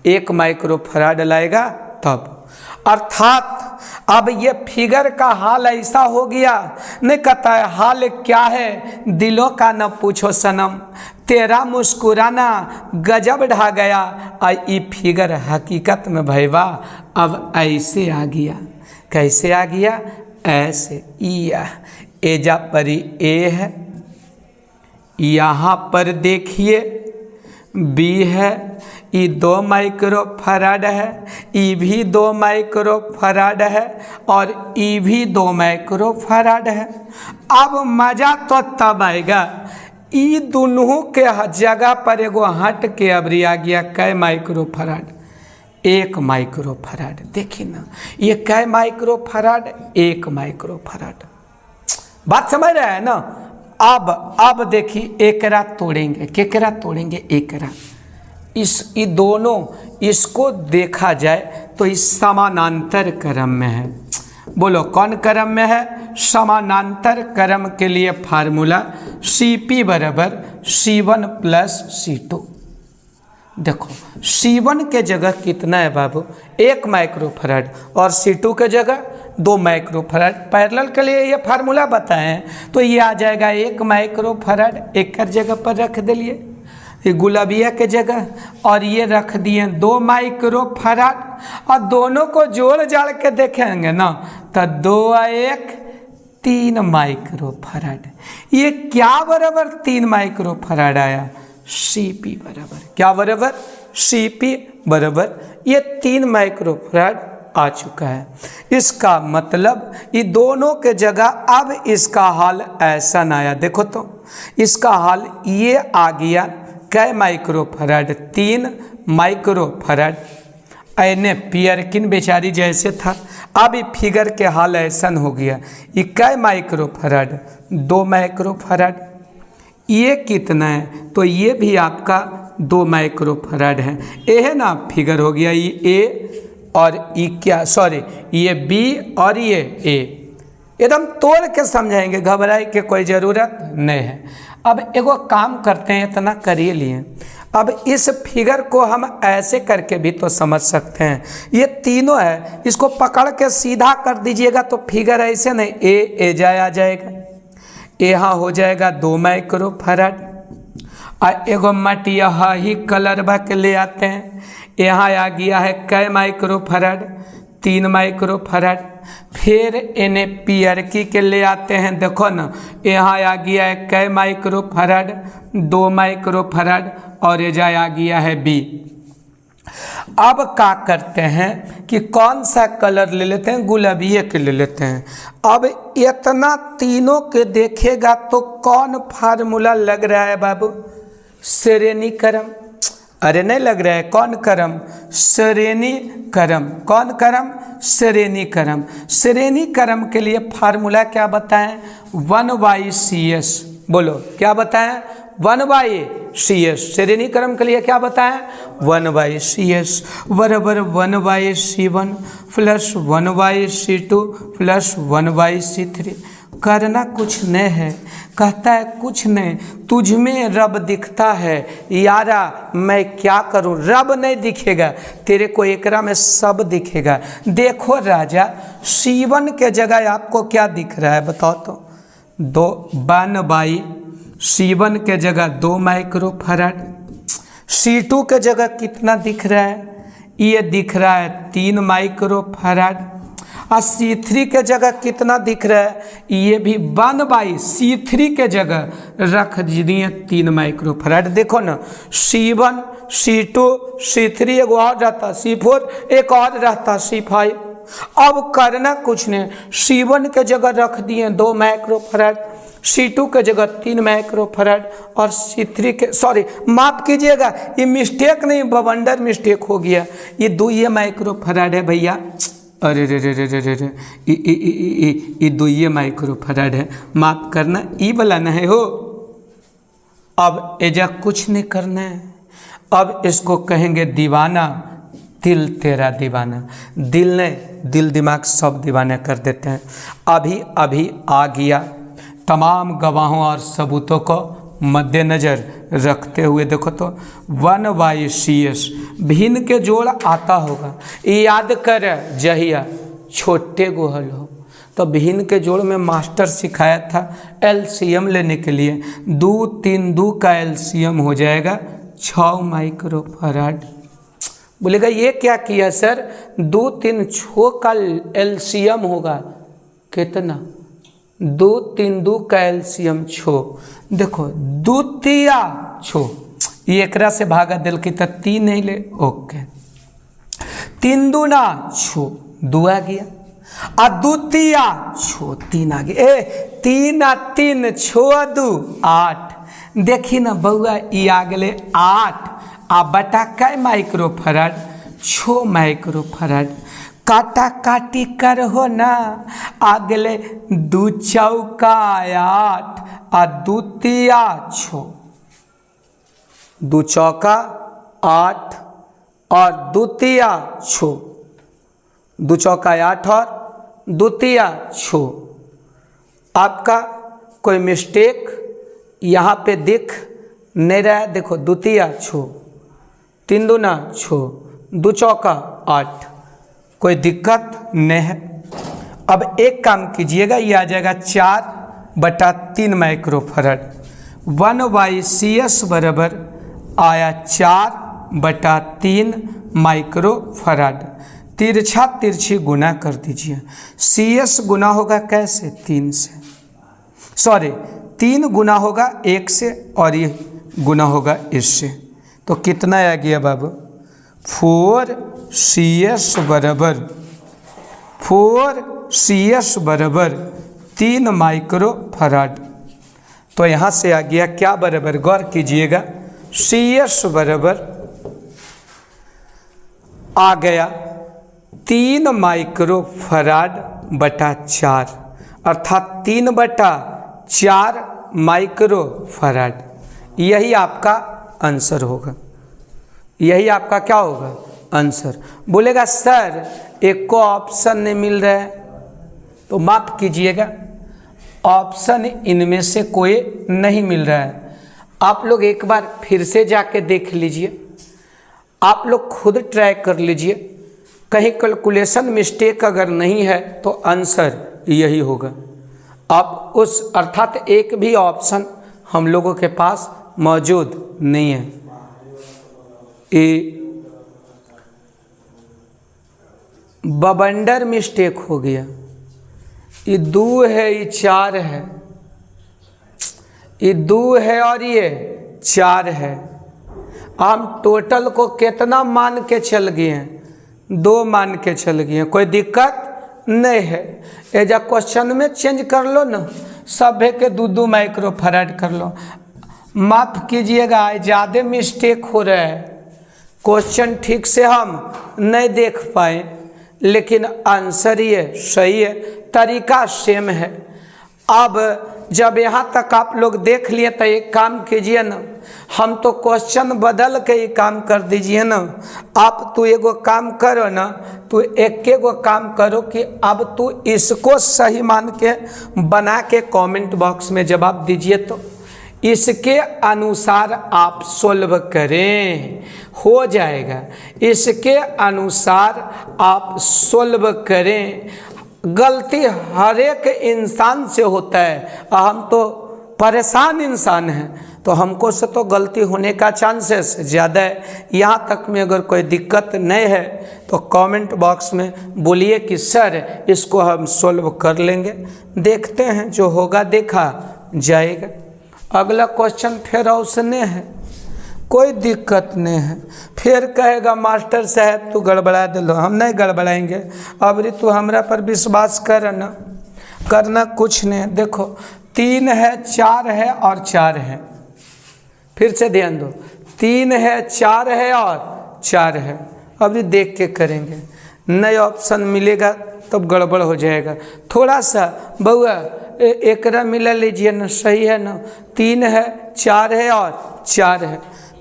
Speaker 1: 1 माइक्रो फराड लाएगा तब। अर्थात अब ये फिगर का हाल ऐसा हो गया, नहीं कहता है हाल क्या है दिलों का न पूछो सनम, तेरा मुस्कुराना गजब ढा गया। ये फिगर हकीकत में भैया अब ऐसे आ गया। कैसे आ गया? ऐसे। एजा पर ए है, यहाँ पर देखिए बी है, ये 2 माइक्रोफराड है, ये भी 2 माइक्रोफराड है और ये भी 2 माइक्रोफराड है। अब मजा तो तब आएगा, ये दोनों के जगह पर एगो हट के अब आ गया कै माइक्रोफराड? 1 माइक्रोफराड। देखिए ना ये कै माइक्रोफराड? 1 माइक्रोफराड। बात समझ रहे हैं ना? अब देखिए एकरा तोड़ेंगे, केकरा तोड़ेंगे? एकरा। ये दोनों इसको देखा जाए तो इस समानांतर क्रम में है। बोलो कौन क्रम में है? समानांतर क्रम के लिए फार्मूला Cp बराबर C1 प्लस C2। देखो C1 के जगह कितना है बाबू? 1 माइक्रोफराड और C2 के जगह 2 माइक्रोफराड। पैरेलल के लिए ये फार्मूला बताएं तो ये आ जाएगा 1 माइक्रोफराड। एक जगह पर रख दिलिए ये गुलाबिया के जगह, और ये रख दिए 2 माइक्रोफराड, और दोनों को जोड़ जाड़ के देखेंगे ना तो 2 और 1 3 माइक्रोफराड। ये क्या बराबर 3 माइक्रोफराड आया? Cp बराबर क्या बराबर? Cp बराबर ये 3 माइक्रोफराड आ चुका है। इसका मतलब ये दोनों के जगह अब इसका हाल ऐसा न आया। देखो तो इसका हाल ये आ गया कै माइक्रोफराड? 3 माइक्रोफराड। एने पियरकिन बेचारी जैसे था, अब ये फिगर के हाल ऐसा हो गया। ये कै माइक्रोफराड? 2 माइक्रोफराड। ये कितना है? तो ये भी आपका 2 माइक्रोफराड है। ये है ना फिगर हो गया, ये ए और ये क्या, सॉरी ये बी और ये ए। एकदम तोड़ के समझाएंगे, घबराए के कोई ज़रूरत नहीं है। अब एगो काम करते हैं, इतना कर ही लिए। अब इस फिगर को हम ऐसे करके भी तो समझ सकते हैं। ये तीनों है, इसको पकड़ के सीधा कर दीजिएगा तो फिगर ऐसे नहीं, ए जाए आ जाएगा, यहाँ हो जाएगा 2 माइक्रोफराड। और एगो मटिया ही कलर बा के ले आते हैं, यहाँ आ गया है कै माइक्रोफराड? 3 माइक्रोफराड। फिर इन्हें पियरकी के ले आते हैं, देखो ना यहाँ आ गया है कै माइक्रोफराड? 2 माइक्रोफराड। और ये जा आ गया है बी। अब क्या करते हैं कि कौन सा कलर ले लेते हैं? गुलाबिये के ले लेते हैं। अब इतना तीनों के देखेगा तो कौन फार्मूला लग रहा है बाबू? श्रेणी क्रम। अरे नहीं लग रहा है, कौन क्रम? श्रेणी क्रम। कौन क्रम? श्रेणी क्रम। श्रेणी क्रम के लिए फार्मूला क्या बताएं? 1/CS। बोलो क्या बताएं? 1/CS। श्रेणी क्रम के लिए क्या बताएं? 1/CS बराबर 1/C1 plus 1/C2 plus 1/C3। करना कुछ नहीं है, कहता है कुछ नहीं, तुझ में रब दिखता है यारा, मैं क्या करूं? रब नहीं दिखेगा तेरे को, एकरा में सब दिखेगा। देखो राजा, C1 के जगह आपको क्या दिख रहा है बताओ तो? 1/C1 के जगह 2 माइक्रोफराड। C2 के जगह कितना दिख रहा है? ये दिख रहा है 3 माइक्रोफराड। और C3 के जगह कितना दिख रहा है? ये भी 1/C3 के जगह रख दिए 3 माइक्रोफराड। देखो ना C1, C2, C3 एक और रहता, C4 एक और रहता, C5। अब करना कुछ नहीं, C1 के जगह रख दिए 2 माइक्रोफराड, C2 के जगह 3 माइक्रोफराड और C3 के, सॉरी माफ कीजिएगा ये मिस्टेक नहीं, बवंडर मिस्टेक हो गया, ये 2 माइक्रोफराड है भैया। अरे रे रे रे रे रे रे, ये 2 माइक्रोफराड है, माफ करना, ई वाला न है हो। अब एजा कुछ नहीं करना है, अब इसको कहेंगे दीवाना, दिल तेरा दीवाना। दिल ने, दिल दिमाग सब दीवाना कर देते हैं। अभी अभी आ गया, तमाम गवाहों और सबूतों को मद्देनज़र रखते हुए देखो तो 1/CS भिन्न के जोड़ आता होगा। याद कर जहिया छोटे गोहल हो तो भिन्न के जोड़ में मास्टर सिखाया था एलसीएम लेने के लिए। 2 3 2 का एलसीएम हो जाएगा 6 माइक्रोफराड। बोलेगा ये क्या किया सर, 2 3 6 का एलसीएम होगा कितना, 2 3 2 का एलसीएम 6। देखो द्वितीया 6 ये एकरा से भागा दिल की तो 3 नहीं ले, ओके 3 दूना 6 2 आ गया, आ द्वितीया 6 3 आ गया। 3 आ 3 6 2 8। देखी ना बउआ ये आ गए 8 आ बटा कै माइक्रोफराड 6 माइक्रोफराड। काटा काटी कर हो ना आ गए 2 चौका 8 आ द्वितीया 6, 2 चौका 8 और द्वितीया 6, 2 चौका 8 और द्वितीया 6। आपका कोई मिस्टेक यहाँ पे दिख नहीं रहा है, देखो द्वितीया 6, 3 दूना 6, 2 चौका 8, कोई दिक्कत नहीं है। अब एक काम कीजिएगा, ये आ जाएगा 4/3 माइक्रोफराड। 1/CS बराबर आया 4/3 माइक्रोफराड। तिरछा तिरछी गुना कर दीजिए। CS गुना होगा कैसे, 3 से, सॉरी 3 गुना होगा 1 से और ये गुना होगा इससे, तो कितना आ गया बाबू 4CS बराबर 3 माइक्रोफराड। तो यहाँ से आ गया क्या बराबर, गौर कीजिएगा, CS बराबर आ गया 3 माइक्रोफराड बटा 4, अर्थात 3/4 माइक्रोफराड। यही आपका आंसर होगा, यही आपका क्या होगा आंसर। बोलेगा सर एक को ऑप्शन नहीं मिल रहा है, तो माफ कीजिएगा ऑप्शन इनमें से कोई नहीं मिल रहा है। आप लोग एक बार फिर से जाके देख लीजिए, आप लोग खुद ट्राई कर लीजिए, कहीं कैलकुलेशन मिस्टेक अगर नहीं है तो आंसर यही होगा। अब उस अर्थात एक भी ऑप्शन हम लोगों के पास मौजूद नहीं है। ये बवंडर मिस्टेक हो गया, ये 2 है ये 4 है, ये 2 है और ये 4 है। हम टोटल को कितना मान के चल गए हैं, 2 मान के चल गए हैं, कोई दिक्कत नहीं है। एजा क्वेश्चन में चेंज कर लो ना, सभे के 2 माइक्रोफराड कर लो। माफ कीजिएगा ज़्यादा मिस्टेक हो रहा है, क्वेश्चन ठीक से हम नहीं देख पाए, लेकिन आंसर ये सही है, तरीका सेम है। अब जब यहाँ तक आप लोग देख लिए तो एक काम कीजिए ना, हम तो क्वेश्चन बदल के ही काम कर दीजिए ना। आप तू एगो काम करो ना, तू एक गो काम करो कि अब तू इसको सही मान के बना के कमेंट बॉक्स में जवाब दीजिए, तो इसके अनुसार आप सोल्व करें, हो जाएगा। इसके अनुसार आप सोल्व करें। गलती हर एक इंसान से होता है, हम तो परेशान इंसान हैं, तो हमको से तो गलती होने का चांसेस ज़्यादा है। यहाँ तक में अगर कोई दिक्कत नहीं है तो कमेंट बॉक्स में बोलिए कि सर इसको हम सोल्व कर लेंगे, देखते हैं जो होगा देखा जाएगा। अगला क्वेश्चन फिर उसने है, कोई दिक्कत नहीं है। फिर कहेगा मास्टर साहब तू गड़बड़ा दिलो, हम नहीं गड़बड़ाएंगे। अब री तू हमरा पर विश्वास करना, करना कुछ नहीं। देखो 3 है 4 है और 4 है, फिर से ध्यान दो, 3 है 4 है और 4 है। अब ये देख के करेंगे, नए ऑप्शन मिलेगा तब गड़बड़ हो जाएगा। थोड़ा सा बउआ एकरा मिला लीजिए ना, सही है ना, 3 है 4 है और 4 है।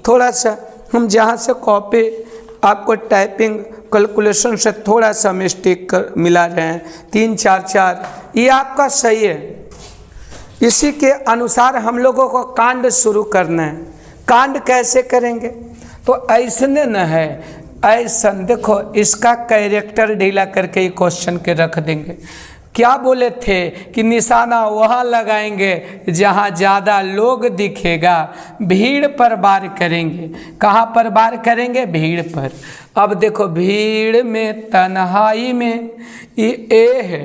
Speaker 1: थोड़ा सा हम जहाँ से कॉपी आपको टाइपिंग कैलकुलेशन से थोड़ा सा मिस्टेक कर मिला रहे हैं, 3 4 4, ये आपका सही है। इसी के अनुसार हम लोगों को कांड शुरू करना है। कांड कैसे करेंगे? तो ऐसने न है, ऐसा देखो, इसका कैरेक्टर ढीला करके ही क्वेश्चन के रख देंगे। क्या बोले थे कि निशाना वहाँ लगाएंगे जहाँ ज़्यादा लोग दिखेगा, भीड़ पर वार करेंगे। कहाँ पर वार करेंगे? भीड़ पर। अब देखो, भीड़ में, तन्हाई में, ये ए है,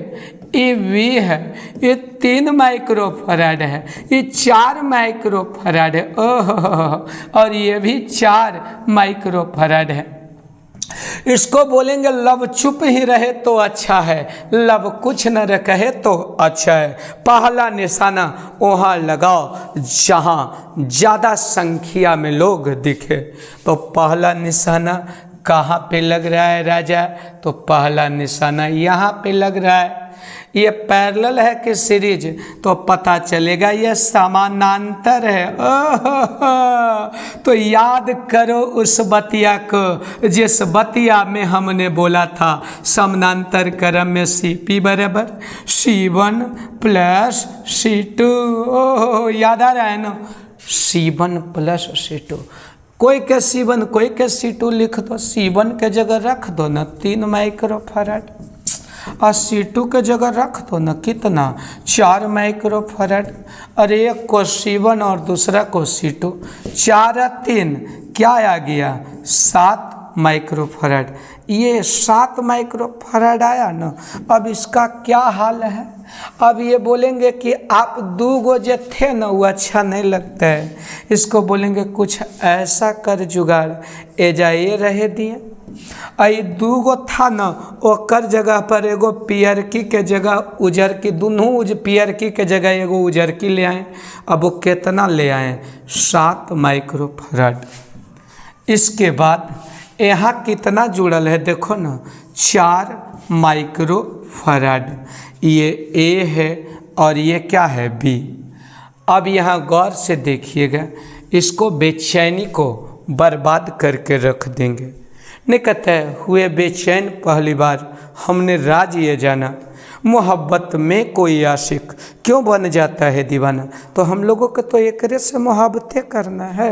Speaker 1: ये वी है, ये 3 माइक्रोफैराड है, ये 4 माइक्रोफैराड है, ओह, और ये भी 4 माइक्रोफैराड है। इसको बोलेंगे लब चुप ही रहे तो अच्छा है, लब कुछ न कहे तो अच्छा है। पहला निशाना वहाँ लगाओ जहाँ ज़्यादा संख्या में लोग दिखे। तो पहला निशाना कहाँ पे लग रहा है राजा? तो पहला निशाना यहाँ पे लग रहा है। ये पैरेलल है कि सीरीज? तो पता चलेगा ये समानांतर है। तो याद करो उस बतिया को जिस बतिया में हमने बोला था समानांतर क्रम में CP बराबर C1 प्लस C2। ओह, याद आ रहा है ना? C1 plus C2। कोई के C1 कोई के C2 लिख दो। C1 के जगह रख दो ना 3 माइक्रोफैराड, और C2 के जगह रख दो ना कितना? 4 माइक्रोफैराड। अरे एक को C1 और दूसरा को C2, 4 और 3 क्या आ गया? 7 माइक्रोफैराड। ये 7 माइक्रोफैराड आया ना। अब इसका क्या हाल है? अब ये बोलेंगे कि आप 2 गो जो थे ना वो अच्छा नहीं लगता है। इसको बोलेंगे कुछ ऐसा कर जुगाड़, एजा ये रहे दिए, आई 2 गो था ना, ओकर जगह पर एगो पियरकी के जगह उजरकी, दोनों पियरकी के जगह एगो उजरकी ले आए। अब वो कितना ले आए? 7 माइक्रोफैराड। इसके बाद यहाँ कितना जुड़ल है देखो ना, 4 माइक्रोफैराड। ये ए है और ये क्या है? बी। अब यहाँ गौर से देखिएगा, इसको बेचैनी को बर्बाद करके रख देंगे। नहीं कहते हुए बेचैन पहली बार हमने राज ये जाना, मोहब्बत में कोई आशिक क्यों बन जाता है दीवाना। तो हम लोगों को तो एक से मोहब्बतें करना है।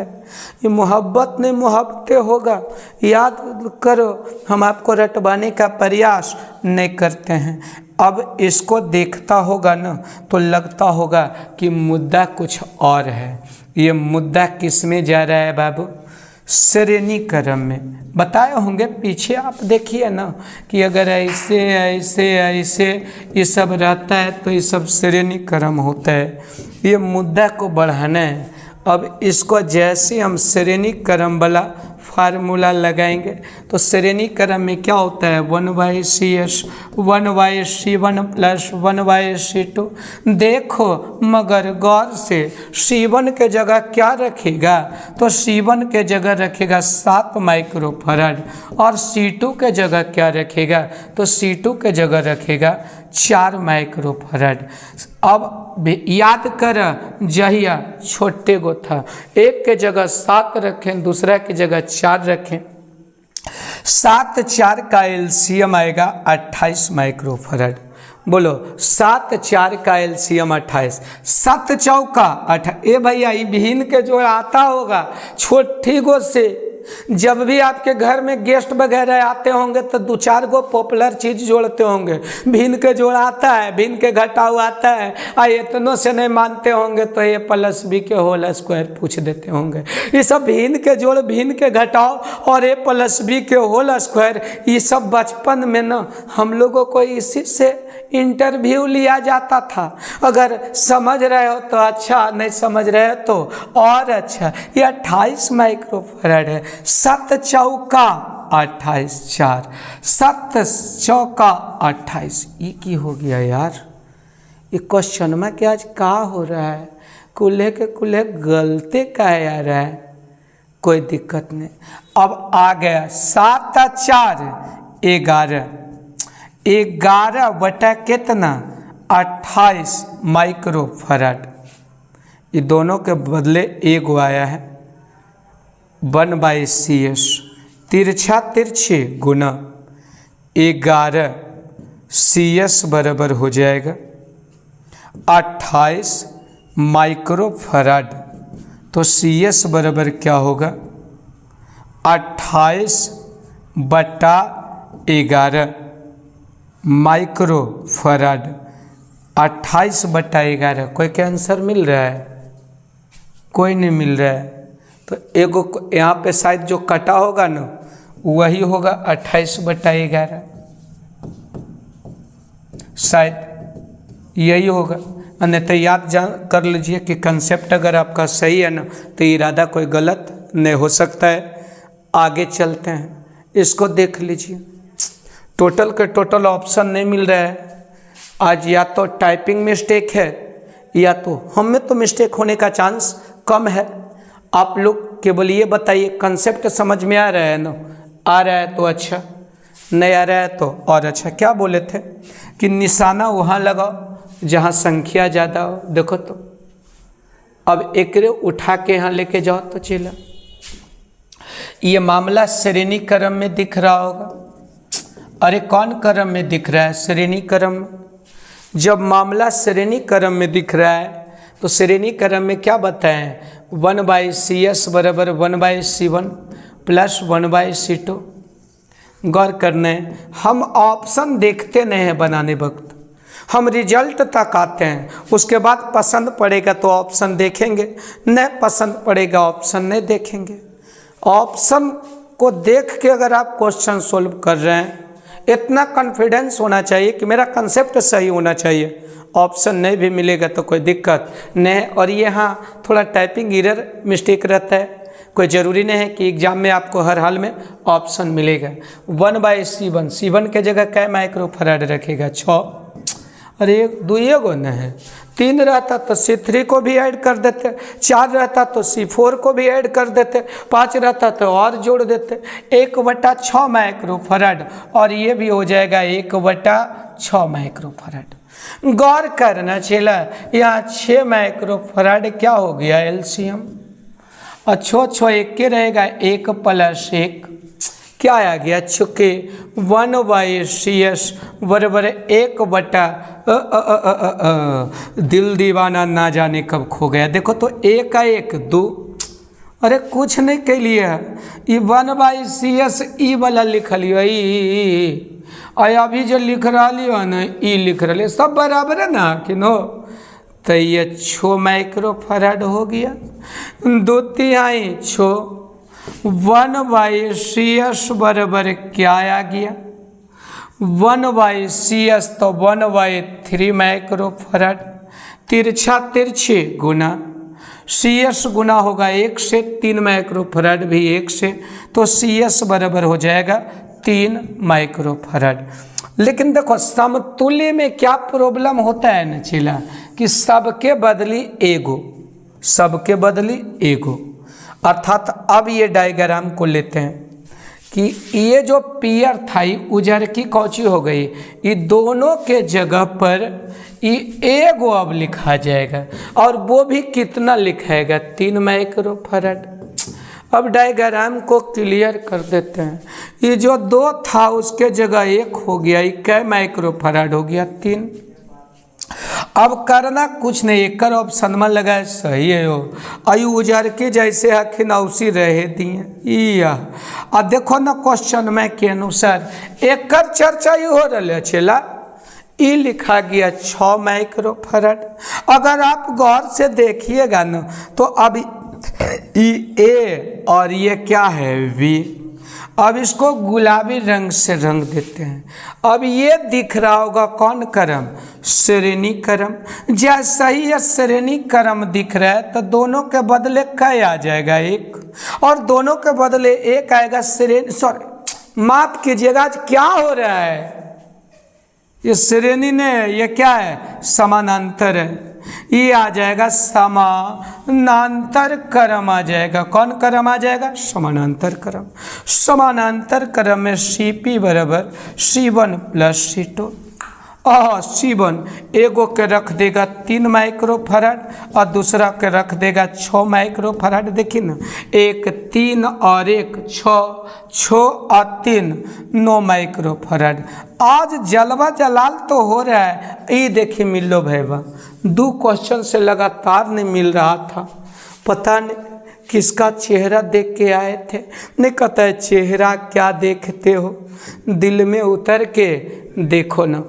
Speaker 1: ये मोहब्बत नहीं मोहब्बतें होगा, याद करो। हम आपको रटवाने का प्रयास नहीं करते हैं। अब इसको देखता होगा ना तो लगता होगा कि मुद्दा कुछ और है। ये मुद्दा किस में जा रहा है बाबू? श्रेणी क्रम में। बताए होंगे पीछे, आप देखिए ना कि अगर ऐसे ऐसे ऐसे ये सब रहता है तो ये सब श्रेणी क्रम होता है। ये मुद्दा को बढ़ाना है। अब इसको जैसे हम श्रेणी क्रम वाला फार्मूला लगाएंगे तो श्रेणी क्रम में क्या होता है? 1/CS 1/C1 plus 1/C2। देखो मगर गौर से, C1 के जगह क्या रखेगा? तो C1 के जगह रखेगा 7 माइक्रोफैराड, और C2 के जगह क्या रखेगा? तो C2 के जगह रखेगा 4 माइक्रोफैराड। अब याद कर, जहिया छोटे गो था, एक के जगह 7 रखें, दूसरा की जगह 4 रखें। 7 4 का एलसीएम आएगा 28 माइक्रोफैराड। बोलो 7 4 का एलसीएम 28, 7 चौका 28। ए भैया ये भिन्न के जोड़ आता होगा छोटी गो से। जब भी आपके घर में गेस्ट वगैरह आते होंगे तो 2-4 गो पॉपुलर चीज़ जोड़ते होंगे। भिन्न के जोड़ आता है, भिन्न के घटाव आता है। इतनों से नहीं मानते होंगे तो A + B के होल स्क्वायर पूछ देते होंगे। ये सब भिन्न के जोड़, भिन्न के घटाव और A + B के होल स्क्वायर, ये सब बचपन में ना हम लोगों को इसी से इंटरव्यू लिया जाता था। अगर समझ रहे हो तो अच्छा, नहीं समझ रहे हो तो और अच्छा। ये 28 माइक्रोफैराड है। 7 चौका 28 4, 7 चौका 28। ये की हो गया यार? ये क्वेश्चन में क्या आज का हो रहा है? कुल्हे के कुल्हे गलते का आ रहा है, कोई दिक्कत नहीं। अब आ गया 7 और 4 11, 11 बटा कितना? 28 माइक्रोफैराड। ये दोनों के बदले एक आया है 1/CS, तिरछा तिरछे गुना 11 CS बराबर हो जाएगा 28 माइक्रोफराड, तो CS बराबर क्या होगा 28/11 माइक्रोफराड। 28/11 कोई का आंसर मिल रहा है? कोई नहीं मिल रहा है। तो एगो यहाँ पे शायद जो कटा होगा ना वही होगा 28/11, शायद यही होगा। अन्यथा याद जान कर लीजिए कि कंसेप्ट अगर आपका सही है ना तो इरादा कोई गलत नहीं हो सकता है। आगे चलते हैं, इसको देख लीजिए। टोटल के टोटल ऑप्शन नहीं मिल रहा है आज, या तो टाइपिंग मिस्टेक है या तो हम में तो मिस्टेक होने का चांस कम है। आप लोग केवल ये बताइए कंसेप्ट समझ में आ रहा है ना? आ रहा है तो अच्छा, नहीं आ रहा है तो और अच्छा। क्या बोले थे कि निशाना वहाँ लगाओ जहाँ संख्या ज़्यादा हो। देखो तो अब एकरे उठा के यहाँ लेके जाओ तो चला। ये मामला श्रेणी क्रम में दिख रहा होगा। अरे कौन क्रम में दिख रहा है? श्रेणी क्रम में। जब मामला श्रेणी क्रम में दिख रहा है तो श्रेणी क्रम में क्या बताएं? 1/CS बराबर 1/C1 प्लस 1/C2। गौर करना है, हम ऑप्शन देखते नहीं हैं बनाने वक्त, हम रिजल्ट तक आते हैं। उसके बाद पसंद पड़ेगा तो ऑप्शन देखेंगे, नहीं पसंद पड़ेगा ऑप्शन नहीं देखेंगे। ऑप्शन को देख के अगर आप क्वेश्चन सोल्व कर रहे हैं, इतना कॉन्फिडेंस होना चाहिए कि मेरा कंसेप्ट सही होना चाहिए। ऑप्शन नहीं भी मिलेगा तो कोई दिक्कत नहीं। और ये हाँ थोड़ा टाइपिंग एरर मिस्टेक रहता है, कोई ज़रूरी नहीं है कि एग्जाम में आपको हर हाल में ऑप्शन मिलेगा। 1/C1, C1 के जगह क्या माइक्रोफराड रखेगा? 6। अरे 2 गो न है, 3 रहता तो C3 को भी ऐड कर देते, 4 रहता तो C4 को भी ऐड कर देते, 5 रहता तो और जोड़ देते। 1/6 माइक्रोफराड और ये भी हो जाएगा 1/6 माइक्रोफराड। गौर करना चला, यहाँ 6 माइक्रोफराड क्या हो गया एलसीएम, और 6 एक के रहेगा, 1 + 1 क्या आ गया? चुके 1/CS बराबर 1/, दिल दीवाना ना जाने कब खो गया। देखो तो 1 का 1 2। अरे कुछ नहीं के लिए 1/CS ई वाला लिख लियो, ई अभी जो लिख रहा लियो ना ई लिख रहा, सब बराबर है ना कि नो? तो ये 6 माइक्रोफराड हो गया। 2/3 6। 1/CS बराबर क्या आ गया? 1/CS तो 1/3 माइक्रोफराड। तिरछा तिरछे गुना CS गुना होगा 1 से, 3 माइक्रोफराड भी 1 से, तो CS बराबर हो जाएगा 3 माइक्रोफराड। लेकिन देखो समतुल्य में क्या प्रॉब्लम होता है न चिला, कि सबके बदली एगो, सबके बदली एगो। अर्थात अब ये डायग्राम को लेते हैं कि ये जो पियर था उजर की कौची हो गई, ये दोनों के जगह पर ये एगो अब लिखा जाएगा, और वो भी कितना लिखाएगा? 3 माइक्रोफराड। अब डायग्राम को क्लियर कर देते हैं। ये जो 2 था उसके जगह 1 हो गया, ये कै माइक्रोफराड हो गया? 3। अब करना कुछ नहीं, एक ऑप्शन में लगाए सही है हो, आयु उजार के जैसे आखिर उसी रहे दिए। अब देखो ना क्वेश्चन में के अनुसार एक चर्चा ही हो रहा चला, ई लिखा गया 6 माइक्रोफराड। अगर आप गौर से देखिएगा ना तो अब ए और ये क्या है V। अब इसको गुलाबी रंग से रंग देते हैं। अब ये दिख रहा होगा कौन क्रम? श्रेणी क्रम। जैसा ही ये श्रेणी क्रम दिख रहा है तो दोनों के बदले क्या आ जाएगा? 1, और दोनों के बदले 1 आएगा श्रेणी, सॉरी माफ कीजिएगा, आज क्या हो रहा है? ये श्रेणी ने, ये क्या है? समानांतर है। ये आ जाएगा समानांतर क्रम आ जाएगा। कौन क्रम आ जाएगा? समानांतर क्रम। समानांतर क्रम में CP बराबर C1 + C2। C1 एगो के रख देगा 3 माइक्रोफराड और दूसरा के रख देगा 6 माइक्रोफराड। देखिए ना, 1 3 और 1 6 और 3 9 माइक्रोफराड। आज जलवा जलाल तो हो रहा है। ये देखिए मिलो भैया, 2 क्वेश्चन से लगातार नहीं मिल रहा था, पता नहीं किसका चेहरा देख के आए थे। नहीं कहता है चेहरा क्या देखते हो, दिल में उतर के देखो ना,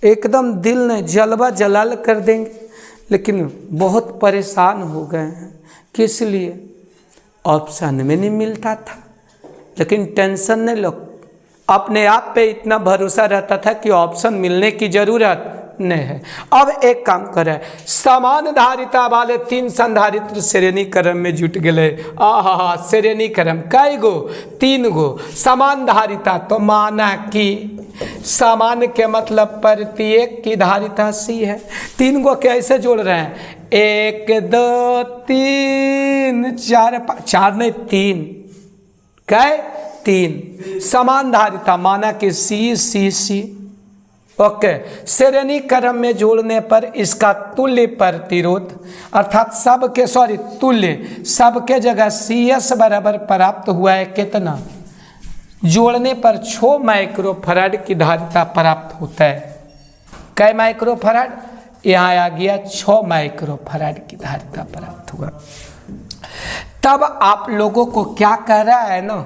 Speaker 1: एकदम दिल ने जलवा जलाल कर देंगे। लेकिन बहुत परेशान हो गए हैं, किस लिए? ऑप्शन में नहीं मिलता था। लेकिन टेंशन नहीं लो, अपने आप पे इतना भरोसा रहता था कि ऑप्शन मिलने की जरूरत नहीं है। अब एक काम करे, समान धारिता वाले 3 संधारित्र श्रेणी क्रम में जुट गए। श्रेणी क्रम कई गो? 3 गो। समान धारिता तो माना कि समान के मतलब प्रत्येक की धारिता C है। 3 गो कैसे जोड़ रहे हैं? 1 2 3 4 4 नहीं 3 कै 3 समान धारिता माना कि C ओके। श्रेणी क्रम में जोड़ने पर इसका तुल्य प्रतिरोध अर्थात तुल्य सबके जगह CS बराबर प्राप्त हुआ है। कितना? जोड़ने पर 6 माइक्रोफराड की धारिता प्राप्त होता है। कै माइक्रोफराड? यहाँ आ गया 6 माइक्रोफराड की धारिता प्राप्त हुआ। तब आप लोगों को क्या कह रहा है ना,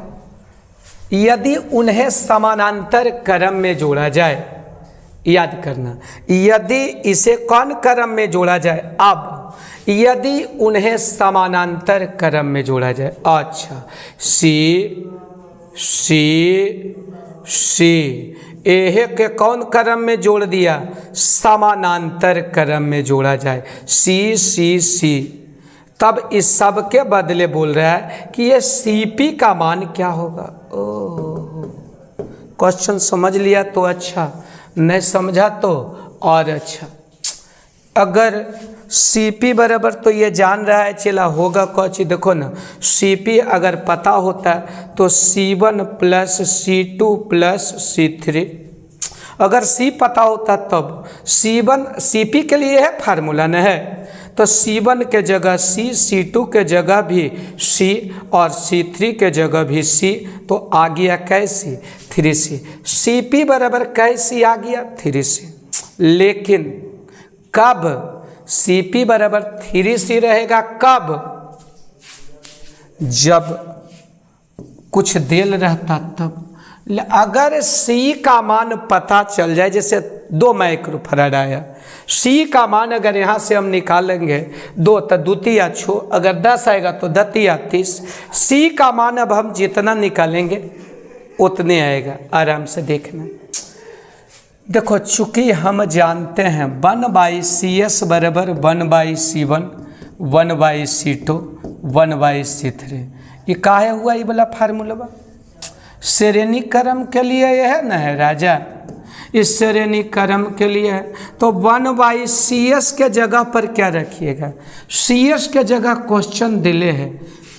Speaker 1: यदि उन्हें समानांतर क्रम में जोड़ा जाए, याद करना, यदि इसे कौन क्रम में जोड़ा जाए? अब यदि उन्हें समानांतर क्रम में जोड़ा जाए, अच्छा सी एहे के कौन क्रम में जोड़ दिया? समानांतर क्रम में जोड़ा जाए, C तब इस सब के बदले बोल रहा है कि ये CP का मान क्या होगा। ओह, क्वेश्चन समझ लिया तो अच्छा, नहीं समझा तो और अच्छा। अगर CP बराबर तो ये जान रहा है चला होगा कौची। देखो ना, CP अगर पता होता तो C1 plus C2 plus C3, अगर C पता होता तब CP के लिए है फार्मूला न है, तो C1 के जगह C, C2 के जगह भी C और C3 के जगह भी C, तो आ गया कैसी 3C। CP बराबर कैसी आ गया 3C। लेकिन कब CP बराबर 3C रहेगा? कब? जब कुछ देल रहता तब। अगर C का मान पता चल जाए, जैसे 2 माइक्रोफराड आया, C का मान अगर यहाँ से हम निकालेंगे 2 तो 2 तिया 6, अगर 10 आएगा तो 10 तिया 30। C का मान अब हम जितना निकालेंगे उतने आएगा। आराम से देखना। देखो, चूंकि हम जानते हैं 1/CS बराबर 1/C1 1/C2 1/C3, ये काहे हुआ ये वाला फार्मूला? श्रेणी क्रम के लिए यह है ना है राजा, इस श्रेणी क्रम के लिए है। तो 1/CS के जगह पर क्या रखिएगा? CS के जगह क्वेश्चन दिले है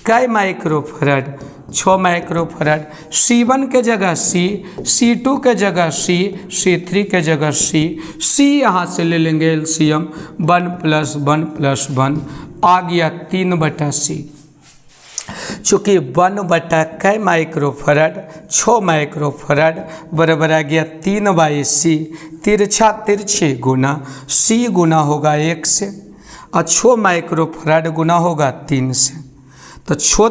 Speaker 1: कै माइक्रोफराड? 6 माइक्रोफराड। C1 के जगह C, C2 के जगह C, C3 के जगह C यहाँ से ले लेंगे LCM 1 + 1 + 1 आ गया 3/C। चूँकि 1/कै माइक्रोफराड 6 माइक्रोफराड बराबर आ गया 3/C। तिरछा तिरछे गुना C गुना होगा 1 से और 6 माइक्रोफराड गुना होगा 3 से, तो 6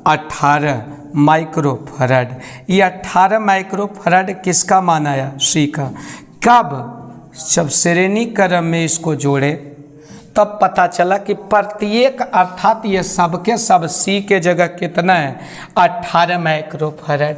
Speaker 1: 18 माइक्रोफराड। ये 18 माइक्रोफराड किसका मान आया? C का। कब? जब श्रेणी क्रम में इसको जोड़े तब पता चला कि प्रत्येक अर्थात ये सबके सब C के जगह कितना है? 18 माइक्रोफराड।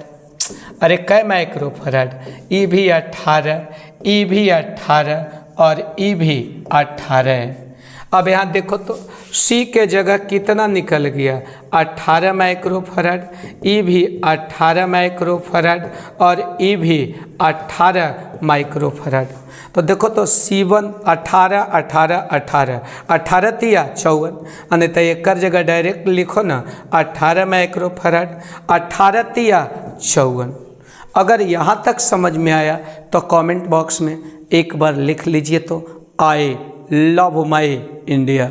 Speaker 1: अरे कै माइक्रोफराड? ई भी 18, ई भी 18 और ई भी 18 है। अब यहाँ देखो तो C के जगह कितना निकल गया? 18 माइक्रोफराड, ई भी 18 माइक्रोफराड और ई भी 18 माइक्रोफराड। तो देखो तो C1 18 18 18 18 तिया 54, अने तो एक जगह डायरेक्ट लिखो ना 18 माइक्रोफराड 18 तिया 54। अगर यहाँ तक समझ में आया तो कमेंट बॉक्स में एक बार लिख लीजिए तो आई लव माई इंडिया।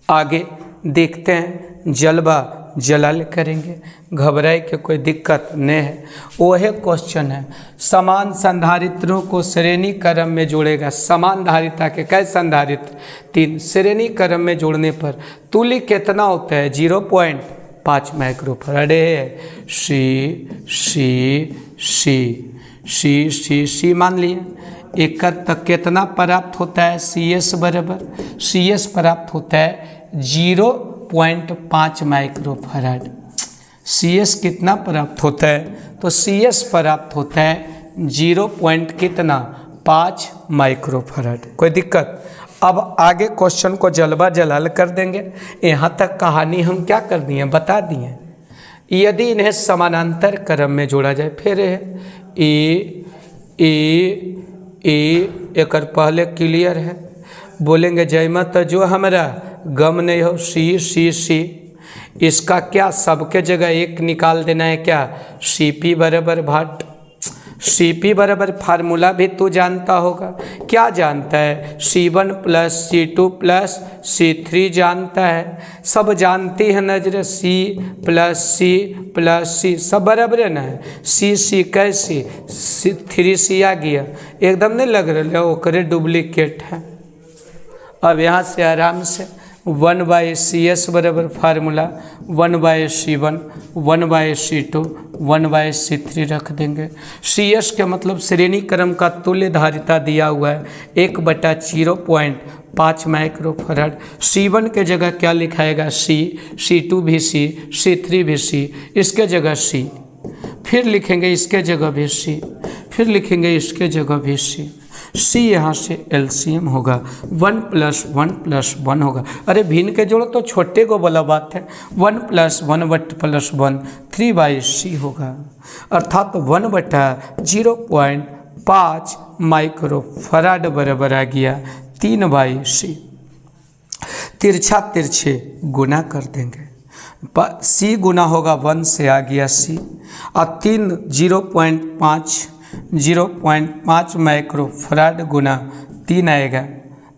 Speaker 1: आगे देखते हैं, जलवा जलाल करेंगे, घबराए के कोई दिक्कत नहीं है। वही क्वेश्चन है, समान संधारित्रों को श्रेणी क्रम में जोड़ेगा। समान धारिता के कई संधारित्र 3 श्रेणी क्रम में जोड़ने पर तुल्य कितना होता है? 0.5 माइक्रोफैराड। सी मान लिए। एक तक कितना प्राप्त होता है? CS बराबर CS प्राप्त होता है 0.5 माइक्रोफैराड। CS कितना प्राप्त होता है? तो CS प्राप्त होता है 0.5 माइक्रोफैराड। कोई दिक्कत? अब आगे क्वेश्चन को जलवा जलाल कर देंगे। यहाँ तक कहानी हम क्या कर दिए, बता दिए। यदि इन्हें समानांतर क्रम में जोड़ा जाए, फिर एक पहले क्लियर है, बोलेंगे जय मत जो हमारा गम नहीं हो। सी इसका क्या सबके जगह एक निकाल देना है क्या? CP बराबर भाट। CP बराबर फार्मूला भी तू जानता होगा। क्या जानता है? C1 + C2 + C3 जानता है। सब जानती है नजर। C + C सब बराबर है ना। C कैसी 3C आ गया, एकदम नहीं लग रहा ओकरे डुप्लीकेट है। अब यहाँ से आराम से 1/CS बराबर फार्मूला 1/C1 1/C2 1/C3 रख देंगे। CS के मतलब श्रेणी क्रम का तुल्य धारिता दिया हुआ है 1/0.5 माइक्रोफैराड। C1 के जगह क्या लिखाएगा? C, C2 भी C, C3 भी C, इसके जगह C, फिर लिखेंगे इसके जगह भी C, फिर लिखेंगे इसके जगह भी C। C यहाँ से LCM होगा 1 + 1 + 1 होगा। अरे भिन्न के जोड़ो तो छोटे को बोला बात है। 1 + 1 + 1 3/C होगा, अर्थात 1/0.5 माइक्रोफैराड बराबर आ गया 3/C। तिरछा तिरछे गुना कर देंगे। C गुना होगा 1 से आ गया C, और 3 0.5 माइक्रोफैराड गुना 3 आएगा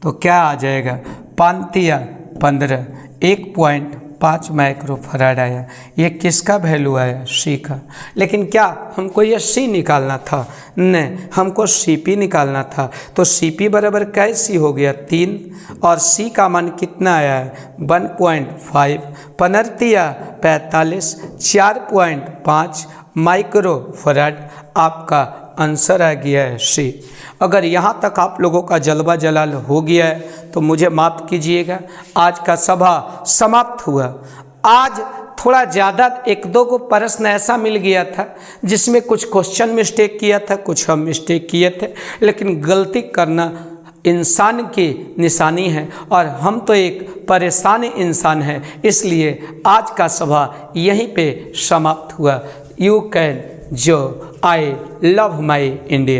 Speaker 1: तो क्या आ जाएगा? 5×15 1.5 माइक्रोफैराड आया। ये किसका वैल्यू आया? C का। लेकिन क्या हमको ये C निकालना था? नहीं, हमको CP निकालना था। तो CP बराबर कैसी हो गया? 3, और C का मान कितना आया है? 1.5 15 45 4.5 माइक्रोफैराड। आपका आंसर आ गया है C। अगर यहाँ तक आप लोगों का जलवा जलाल हो गया है तो मुझे माफ़ कीजिएगा, आज का सभा समाप्त हुआ। आज थोड़ा ज़्यादा 1-2 को प्रश्न ऐसा मिल गया था जिसमें कुछ क्वेश्चन मिस्टेक किया था, कुछ हम मिस्टेक किए थे, लेकिन गलती करना इंसान की निशानी है और हम तो एक परेशान इंसान हैं, इसलिए आज का सभा यहीं पे समाप्त हुआ। यू कैन जो आई लव माई इंडिया।